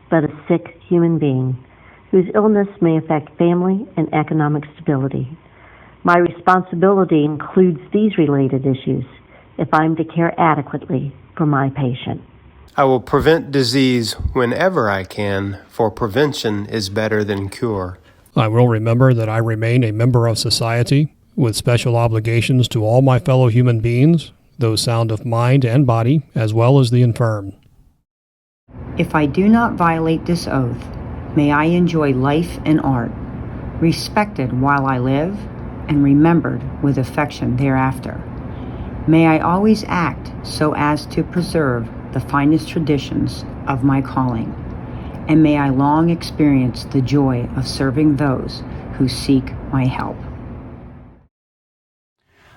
but a sick human being whose illness may affect family and economic stability. My responsibility includes these related issues if I am to care adequately for my patient. I will prevent disease whenever I can, for prevention is better than cure. I will remember that I remain a member of society with special obligations to all my fellow human beings, those sound of mind and body, as well as the infirm. If I do not violate this oath, may I enjoy life and art, respected while I live, and remembered with affection thereafter. May I always act so as to preserve the finest traditions of my calling, and may I long experience the joy of serving those who seek my help.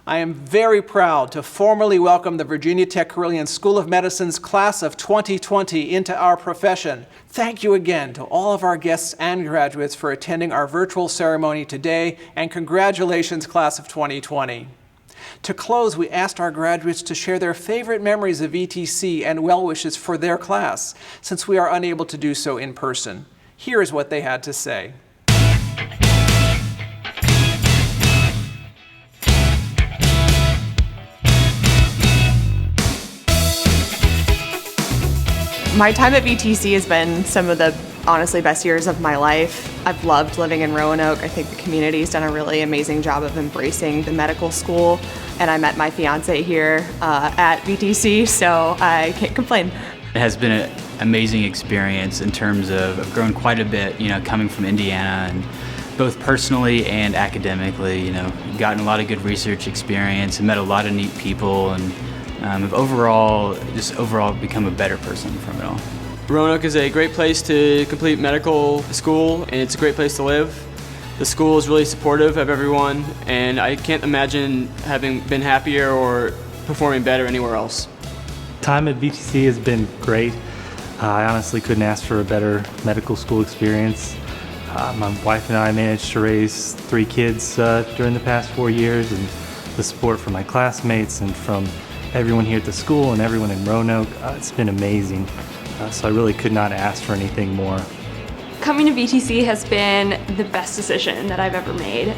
I am very proud to formally welcome the Virginia Tech Carilion School of Medicine's class of 2020 into our profession. Thank you again to all of our guests and graduates for attending our virtual ceremony today, and congratulations, class of 2020. To close, we asked our graduates to share their favorite memories of VTC and well wishes for their class, since we are unable to do so in person. Here is what they had to say. My time at VTC has been some of the honestly best years of my life. I've loved living in Roanoke. I think the community's done a really amazing job of embracing the medical school, and I met my fiance here at VTC, so I can't complain. It has been an amazing experience in terms of I've grown quite a bit, coming from Indiana, and both personally and academically, gotten a lot of good research experience and met a lot of neat people, and have overall become a better person from it all. Roanoke is a great place to complete medical school, and it's a great place to live. The school is really supportive of everyone, and I can't imagine having been happier or performing better anywhere else. Time at VTC has been great. I honestly couldn't ask for a better medical school experience. My wife and I managed to raise 3 kids during the past 4 years, and the support from my classmates and from everyone here at the school and everyone in Roanoke, it's been amazing. So I really could not ask for anything more. Coming to VTC has been the best decision that I've ever made.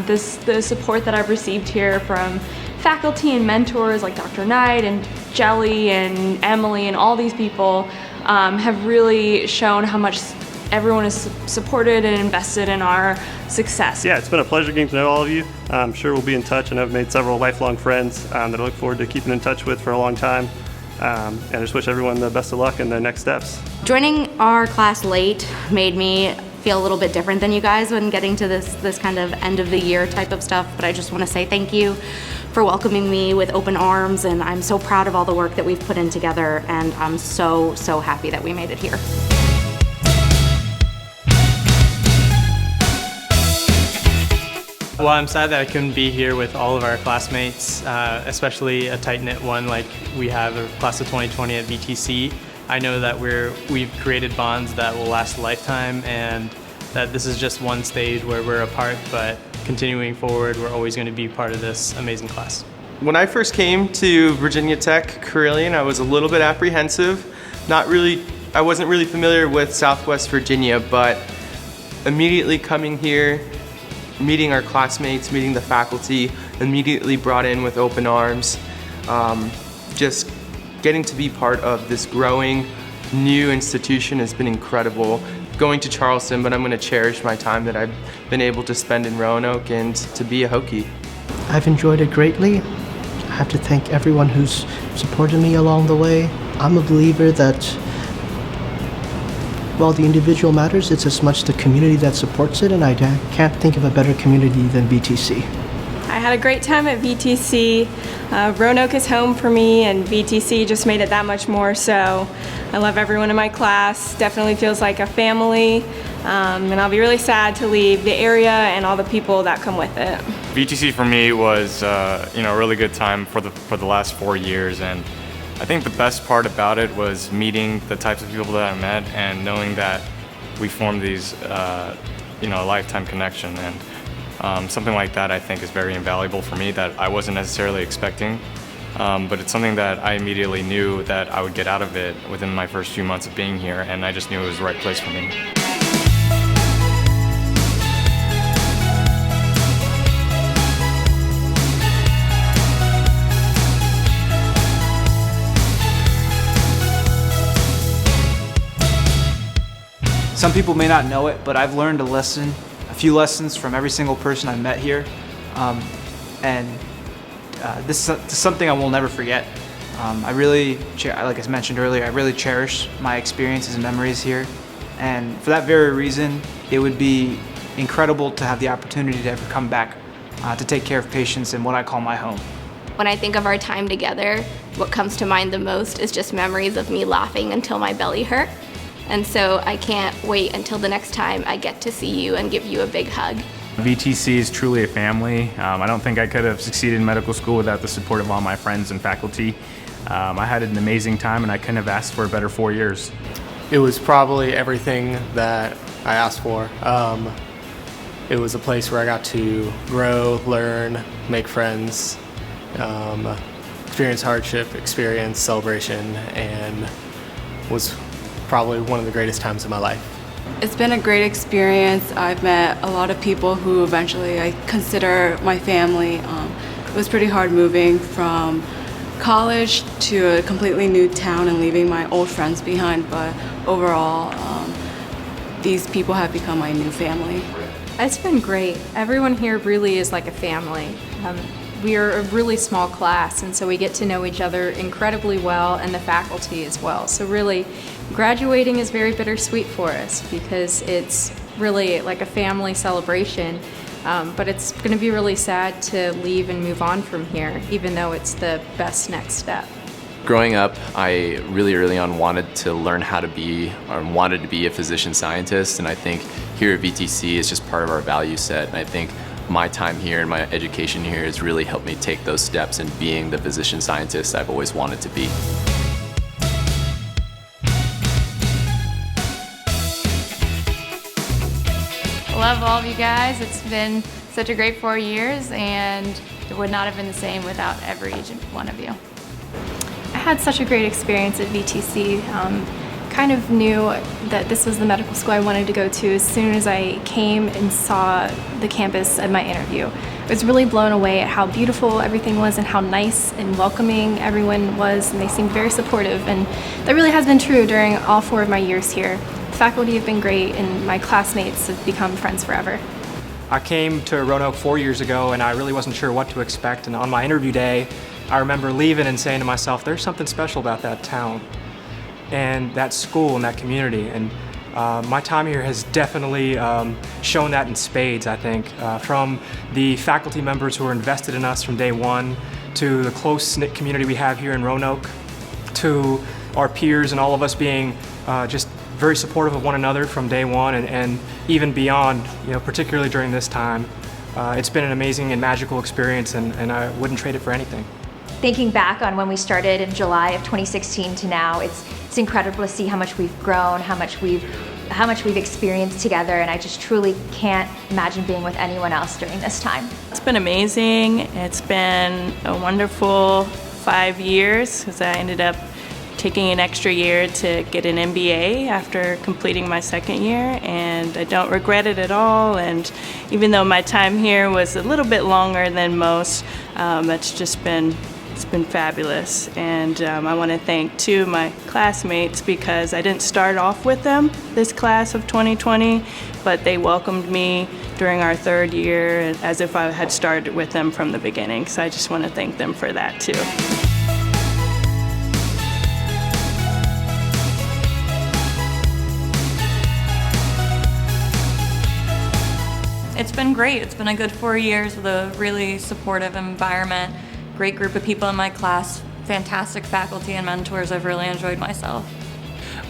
The support that I've received here from faculty and mentors like Dr. Knight and Jelly and Emily and all these people have really shown how much everyone is supported and invested in our success. Yeah, it's been a pleasure getting to know all of you. I'm sure we'll be in touch, and I've made several lifelong friends that I look forward to keeping in touch with for a long time. And I just wish everyone the best of luck in their next steps. Joining our class late made me feel a little bit different than you guys when getting to this kind of end of the year type of stuff, but I just want to say thank you for welcoming me with open arms, and I'm so proud of all the work that we've put in together, and I'm so happy that we made it here. Well, I'm sad that I couldn't be here with all of our classmates, especially a tight-knit one like we have a class of 2020 at VTC. I know that we've created bonds that will last a lifetime, and that this is just one stage where we're apart, but continuing forward, we're always going to be part of this amazing class. When I first came to Virginia Tech Carilion, I was a little bit apprehensive. I wasn't really familiar with Southwest Virginia, but immediately coming here, meeting our classmates, meeting the faculty, immediately brought in with open arms. Just getting to be part of this growing new institution has been incredible. Going to Charleston, but I'm going to cherish my time that I've been able to spend in Roanoke and to be a Hokie. I've enjoyed it greatly. I have to thank everyone who's supported me along the way. I'm a believer that while the individual matters, it's as much the community that supports it, and I can't think of a better community than VTC. I had a great time at VTC. Roanoke is home for me, and VTC just made it that much more so. I love everyone in my class, definitely feels like a family, and I'll be really sad to leave the area and all the people that come with it. VTC for me was a really good time for the last 4 years, and I think the best part about it was meeting the types of people that I met and knowing that we formed these a lifetime connection, and something like that I think is very invaluable for me that I wasn't necessarily expecting, but it's something that I immediately knew that I would get out of it within my first few months of being here, and I just knew it was the right place for me. Some people may not know it, but I've learned a few lessons from every single person I met here, this is something I will never forget. Like I mentioned earlier, I really cherish my experiences and memories here, and for that very reason, it would be incredible to have the opportunity to ever come back to take care of patients in what I call my home. When I think of our time together, what comes to mind the most is just memories of me laughing until my belly hurt. And so I can't wait until the next time I get to see you and give you a big hug. VTC is truly a family. I don't think I could have succeeded in medical school without the support of all my friends and faculty. I had an amazing time, and I couldn't have asked for a better 4 years. It was probably everything that I asked for. It was a place where I got to grow, learn, make friends, experience hardship, experience celebration, and was probably one of the greatest times of my life. It's been a great experience. I've met a lot of people who eventually I consider my family. It was pretty hard moving from college to a completely new town and leaving my old friends behind, but overall, these people have become my new family. It's been great. Everyone here really is like a family. We are a really small class, and so we get to know each other incredibly well, and the faculty as well. So really, graduating is very bittersweet for us because it's really like a family celebration, but it's going to be really sad to leave and move on from here, even though it's the best next step. Growing up, I really early on wanted to learn how to be, or wanted to be a physician scientist, and I think here at VTC is just part of our value set, and I think my time here and my education here has really helped me take those steps in being the physician scientist I've always wanted to be. Love all of you guys. It's been such a great 4 years, and it would not have been the same without every one of you. I had such a great experience at VTC. Kind of knew that this was the medical school I wanted to go to as soon as I came and saw the campus at my interview. I was really blown away at how beautiful everything was and how nice and welcoming everyone was, and they seemed very supportive, and that really has been true during all 4 of my years here. The faculty have been great, and my classmates have become friends forever. I came to Roanoke 4 years ago, and I really wasn't sure what to expect, and on my interview day, I remember leaving and saying to myself, there's something special about that town and that school and that community, and my time here has definitely shown that in spades, I think, from the faculty members who are invested in us from day one, to the close-knit community we have here in Roanoke, to our peers and all of us being just very supportive of one another from day one, and even beyond, particularly during this time. It's been an amazing and magical experience, and I wouldn't trade it for anything. Thinking back on when we started in July of 2016 to now, it's incredible to see how much we've grown, how much we've experienced together, and I just truly can't imagine being with anyone else during this time. It's been amazing. It's been a wonderful 5 years because I ended up taking an extra year to get an MBA after completing my second year, and I don't regret it at all. And even though my time here was a little bit longer than most, it's been fabulous. And I want to thank too my classmates, because I didn't start off with them this class of 2020, but they welcomed me during our third year as if I had started with them from the beginning. So I just want to thank them for that too. It's been great. It's been a good 4 years with a really supportive environment, great group of people in my class, fantastic faculty and mentors. I've really enjoyed myself.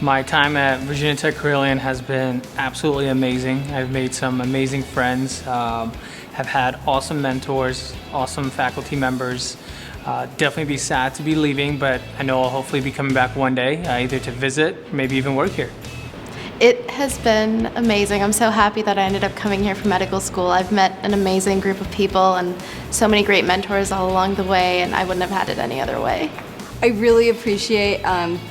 My time at Virginia Tech Carilion has been absolutely amazing. I've made some amazing friends, have had awesome mentors, awesome faculty members. Definitely be sad to be leaving, but I know I'll hopefully be coming back one day, either to visit, maybe even work here. It has been amazing. I'm so happy that I ended up coming here for medical school. I've met an amazing group of people and so many great mentors all along the way, and I wouldn't have had it any other way. I really appreciate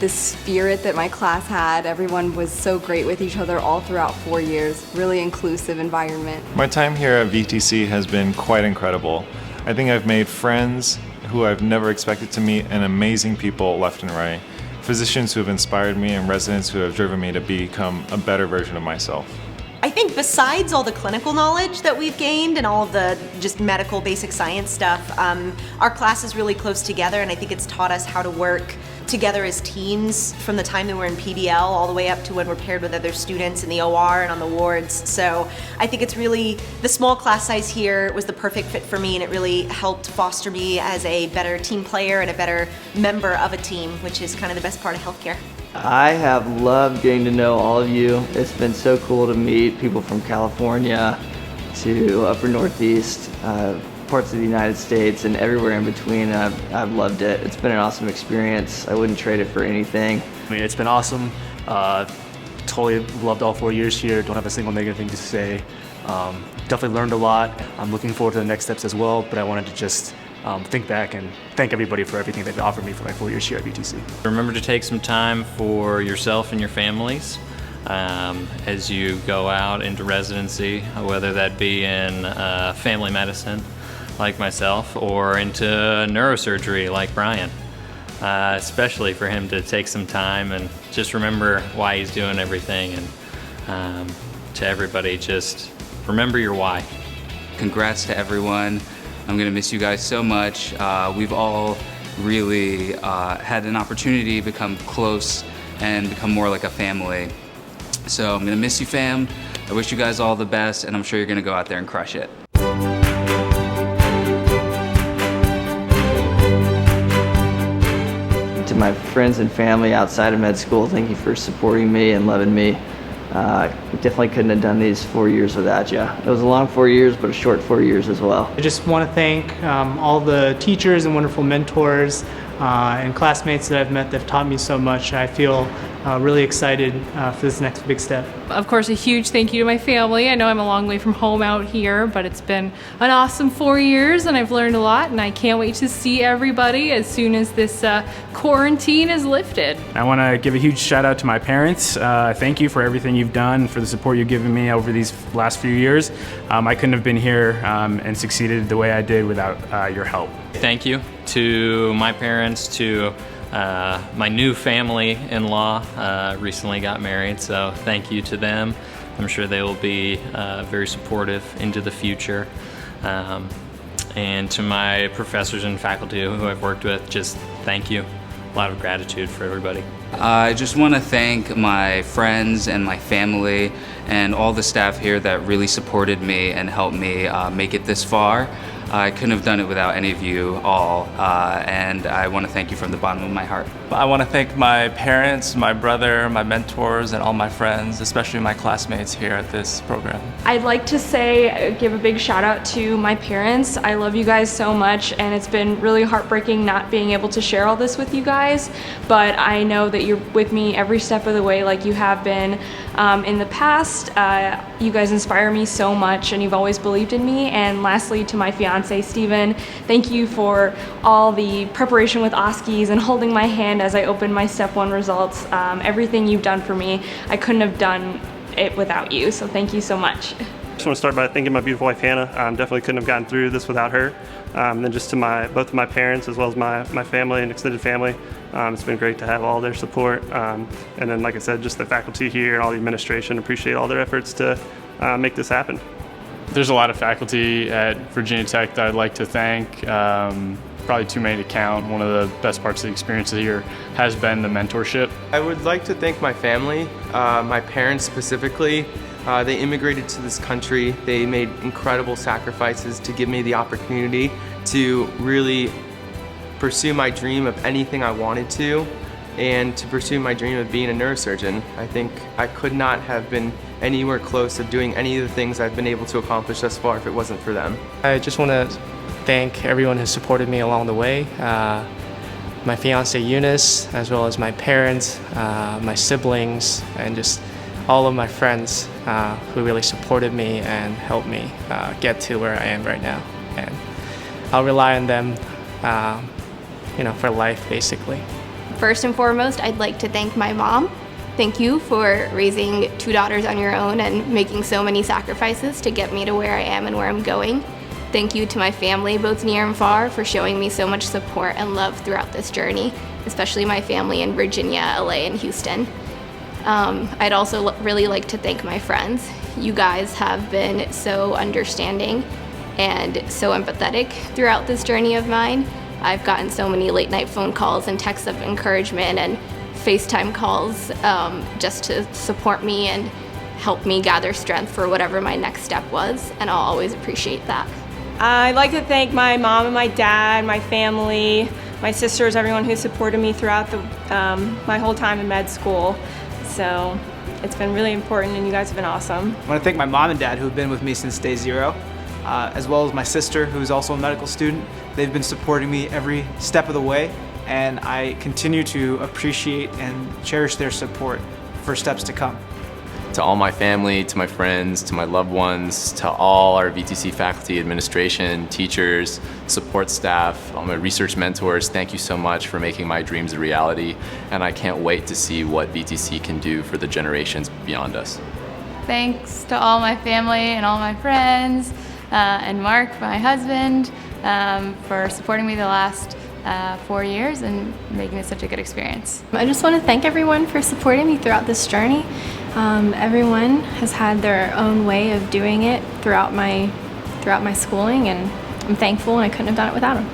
the spirit that my class had. Everyone was so great with each other all throughout 4 years. Really inclusive environment. My time here at VTC has been quite incredible. I think I've made friends who I've never expected to meet, and amazing people left and right. Physicians who have inspired me and residents who have driven me to become a better version of myself. I think besides all the clinical knowledge that we've gained and all of the just medical basic science stuff, our class is really close together, and I think it's taught us how to work together as teams from the time that we're in PBL all the way up to when we're paired with other students in the OR and on the wards. So I think it's really, the small class size here was the perfect fit for me, and it really helped foster me as a better team player and a better member of a team, which is kind of the best part of healthcare. I have loved getting to know all of you. It's been so cool to meet people from California to upper Northeast, parts of the United States, and everywhere in between. I've loved it. It's been an awesome experience. I wouldn't trade it for anything. I mean, it's been awesome. Totally loved all 4 years here. Don't have a single negative thing to say. Definitely learned a lot. I'm looking forward to the next steps as well, but I wanted to just think back and thank everybody for everything they've offered me for my 4 years here at VTC. Remember to take some time for yourself and your families as you go out into residency, whether that be in family medicine like myself or into neurosurgery like Brian. Especially for him to take some time and just remember why he's doing everything, and to everybody, just remember your why. Congrats to everyone. I'm gonna miss you guys so much. We've all really had an opportunity to become close and become more like a family. So I'm gonna miss you, fam. I wish you guys all the best, and I'm sure you're gonna go out there and crush it. To my friends and family outside of med school, thank you for supporting me and loving me. Definitely couldn't have done these 4 years without you. It was a long 4 years, but a short 4 years as well. I just want to thank all the teachers and wonderful mentors and classmates that I've met that have taught me so much. I feel really excited for this next big step. Of course, a huge thank you to my family. I know I'm a long way from home out here, but it's been an awesome 4 years, and I've learned a lot, and I can't wait to see everybody as soon as this quarantine is lifted. I want to give a huge shout out to my parents. Thank you for everything you've done, for the support you've given me over these last few years. I couldn't have been here and succeeded the way I did without your help. Thank you to my parents, to my new family-in-law recently got married, so thank you to them. I'm sure they will be very supportive into the future. And to my professors and faculty who I've worked with, just thank you. A lot of gratitude for everybody. I just want to thank my friends and my family and all the staff here that really supported me and helped me make it this far. I couldn't have done it without any of you all, and I want to thank you from the bottom of my heart. I want to thank my parents, my brother, my mentors, and all my friends, especially my classmates here at this program. I'd like to give a big shout out to my parents. I love you guys so much, and it's been really heartbreaking not being able to share all this with you guys, but I know that you're with me every step of the way like you have been in the past. You guys inspire me so much, and you've always believed in me. And lastly, to my fiance, fiance, Steven. Thank you for all the preparation with OSCEs and holding my hand as I opened my Step 1 results. Everything you've done for me, I couldn't have done it without you, so thank you so much. I just want to start by thanking my beautiful wife Hannah. Definitely couldn't have gotten through this without her. And then just to both of my parents as well as my family and extended family. It's been great to have all their support. And then, like I said, just the faculty here and all the administration, appreciate all their efforts to make this happen. There's a lot of faculty at Virginia Tech that I'd like to thank. Probably too many to count. One of the best parts of the experience here has been the mentorship. I would like to thank my family, my parents specifically. They immigrated to this country. They made incredible sacrifices to give me the opportunity to really pursue my dream of anything I wanted to, and to pursue my dream of being a neurosurgeon. I think I could not have been anywhere close to doing any of the things I've been able to accomplish thus far if it wasn't for them. I just want to thank everyone who supported me along the way. My fiance Eunice, as well as my parents, my siblings, and just all of my friends who really supported me and helped me get to where I am right now. And I'll rely on them, for life, basically. First and foremost, I'd like to thank my mom. Thank you for raising 2 daughters on your own and making so many sacrifices to get me to where I am and where I'm going. Thank you to my family, both near and far, for showing me so much support and love throughout this journey, especially my family in Virginia, LA, and Houston. I'd also really like to thank my friends. You guys have been so understanding and so empathetic throughout this journey of mine. I've gotten so many late night phone calls and texts of encouragement and FaceTime calls just to support me and help me gather strength for whatever my next step was, and I'll always appreciate that. I'd like to thank my mom and my dad, my family, my sisters, everyone who supported me throughout my whole time in med school. So it's been really important, and you guys have been awesome. I want to thank my mom and dad who have been with me since day zero, as well as my sister who's also a medical student. They've been supporting me every step of the way, and I continue to appreciate and cherish their support for steps to come. To all my family, to my friends, to my loved ones, to all our VTC faculty, administration, teachers, support staff, all my research mentors, thank you so much for making my dreams a reality, and I can't wait to see what VTC can do for the generations beyond us. Thanks to all my family and all my friends, and Mark, my husband, for supporting me the last 4 years and making it such a good experience. I just want to thank everyone for supporting me throughout this journey. Everyone has had their own way of doing it throughout my schooling, and I'm thankful, and I couldn't have done it without them.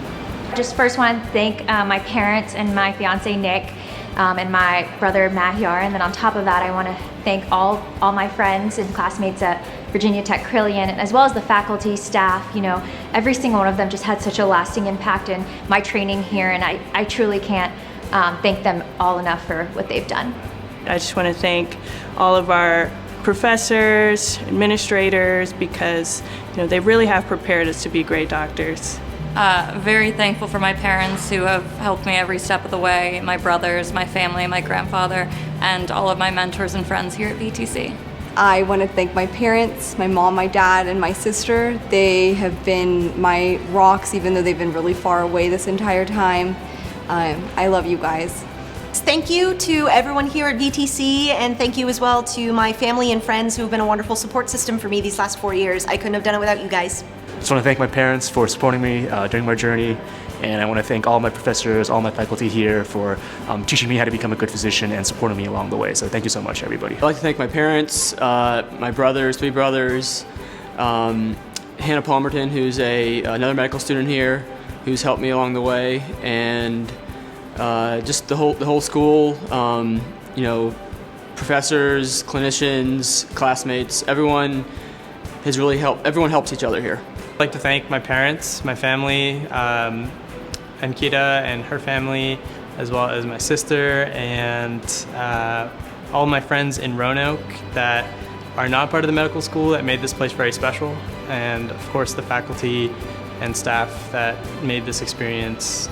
Just first want to thank my parents and my fiance Nick, and my brother Mahyar, and then on top of that I want to thank all my friends and classmates at Virginia Tech Crillion, as well as the faculty, staff. Every single one of them just had such a lasting impact in my training here, and I truly can't thank them all enough for what they've done. I just want to thank all of our professors, administrators, because they really have prepared us to be great doctors. Very thankful for my parents who have helped me every step of the way, my brothers, my family, my grandfather, and all of my mentors and friends here at VTC. I want to thank my parents, my mom, my dad, and my sister. They have been my rocks, even though they've been really far away this entire time. I love you guys. Thank you to everyone here at VTC, and thank you as well to my family and friends who have been a wonderful support system for me these last 4 years. I couldn't have done it without you guys. I just want to thank my parents for supporting me during my journey, and I want to thank all my professors, all my faculty here for teaching me how to become a good physician and supporting me along the way. So thank you so much, everybody. I'd like to thank my parents, my brothers, 3 brothers, Hannah Palmerton, who's another medical student here, who's helped me along the way, and just the whole school, professors, clinicians, classmates, everyone has really helped. Everyone helps each other here. I'd like to thank my parents, my family, Ankita and her family, as well as my sister, and all my friends in Roanoke that are not part of the medical school that made this place very special, and of course the faculty and staff that made this experience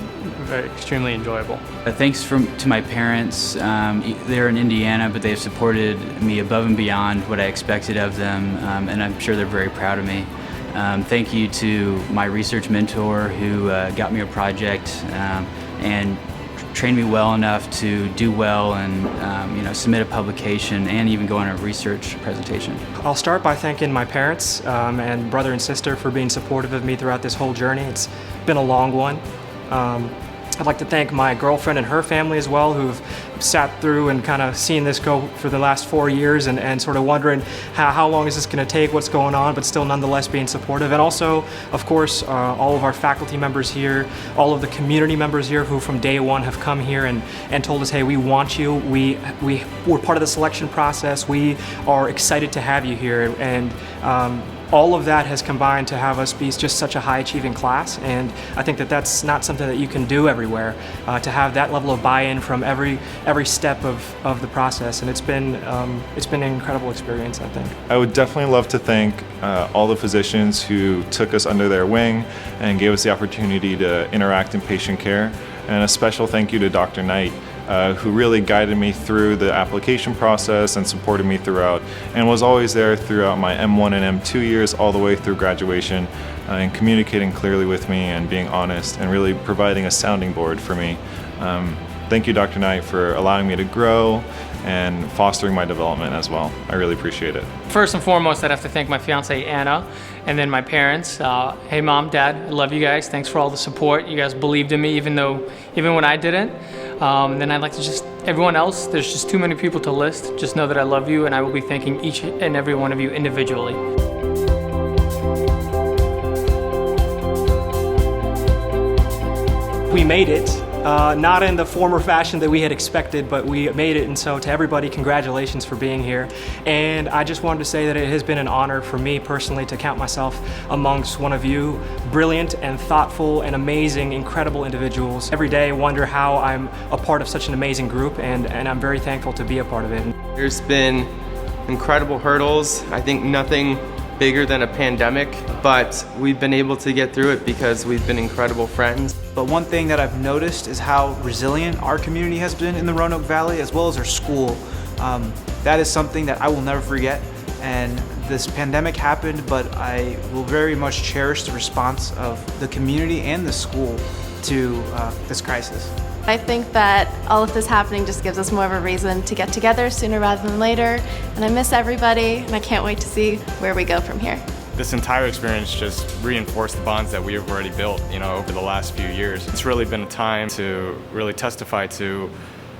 extremely enjoyable. Thanks to my parents. They're in Indiana, but they've supported me above and beyond what I expected of them, and I'm sure they're very proud of me. Thank you to my research mentor who got me a project and trained me well enough to do well and submit a publication and even go on a research presentation. I'll start by thanking my parents and brother and sister for being supportive of me throughout this whole journey. It's been a long one. I'd like to thank my girlfriend and her family as well, who've sat through and kind of seen this go for the last 4 years and sort of wondering how long is this going to take, what's going on, but still nonetheless being supportive. And also, of course, all of our faculty members here, all of the community members here who from day one have come here and told us, hey, we want you, we're part of the selection process, we are excited to have you here. And all of that has combined to have us be just such a high-achieving class, and I think that that's not something that you can do everywhere, to have that level of buy-in from every step of the process, and it's been an incredible experience, I think. I would definitely love to thank all the physicians who took us under their wing and gave us the opportunity to interact in patient care, and a special thank you to Dr. Knight, who really guided me through the application process and supported me throughout, and was always there throughout my M1 and M2 years all the way through graduation, and communicating clearly with me and being honest and really providing a sounding board for me. Thank you, Dr. Knight, for allowing me to grow and fostering my development as well. I really appreciate it. First and foremost, I'd have to thank my fiancée, Anna, and then my parents. Hey, Mom, Dad, I love you guys. Thanks for all the support. You guys believed in me even when I didn't. Then I'd like to everyone else, there's just too many people to list. Just know that I love you, and I will be thanking each and every one of you individually. We made it, not in the form or fashion that we had expected, but we made it, and so to everybody, congratulations for being here. And I just wanted to say that it has been an honor for me personally to count myself amongst one of you brilliant and thoughtful and amazing, incredible individuals. Every day I wonder how I'm a part of such an amazing group, and I'm very thankful to be a part of it. There's been incredible hurdles. I think nothing bigger than a pandemic, but we've been able to get through it because we've been incredible friends. But one thing that I've noticed is how resilient our community has been in the Roanoke Valley, as well as our school. That is something that I will never forget. And this pandemic happened, but I will very much cherish the response of the community and the school to this crisis. I think that all of this happening just gives us more of a reason to get together sooner rather than later, and I miss everybody, and I can't wait to see where we go from here. This entire experience just reinforced the bonds that we have already built, over the last few years. It's really been a time to really testify to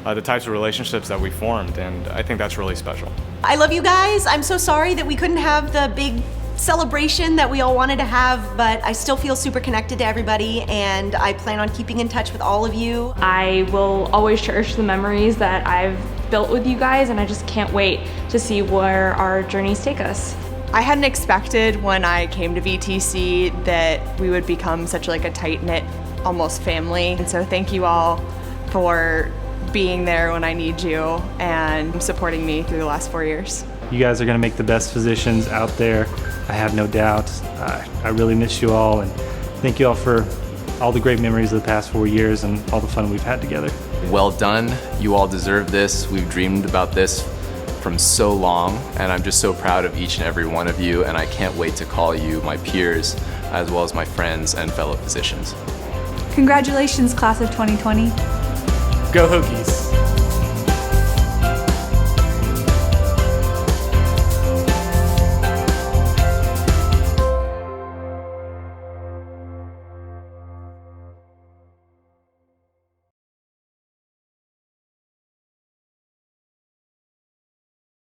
the types of relationships that we formed, and I think that's really special. I love you guys. I'm so sorry that we couldn't have the big celebration that we all wanted to have, but I still feel super connected to everybody, and I plan on keeping in touch with all of you. I will always cherish the memories that I've built with you guys, and I just can't wait to see where our journeys take us. I hadn't expected when I came to VTC that we would become such a tight-knit, almost family. And so thank you all for being there when I need you and supporting me through the last 4 years. You guys are going to make the best physicians out there, I have no doubt. I really miss you all, and thank you all for all the great memories of the past 4 years and all the fun we've had together. Well done. You all deserve this. We've dreamed about this from so long, and I'm just so proud of each and every one of you, and I can't wait to call you my peers as well as my friends and fellow physicians. Congratulations, class of 2020. Go Hokies.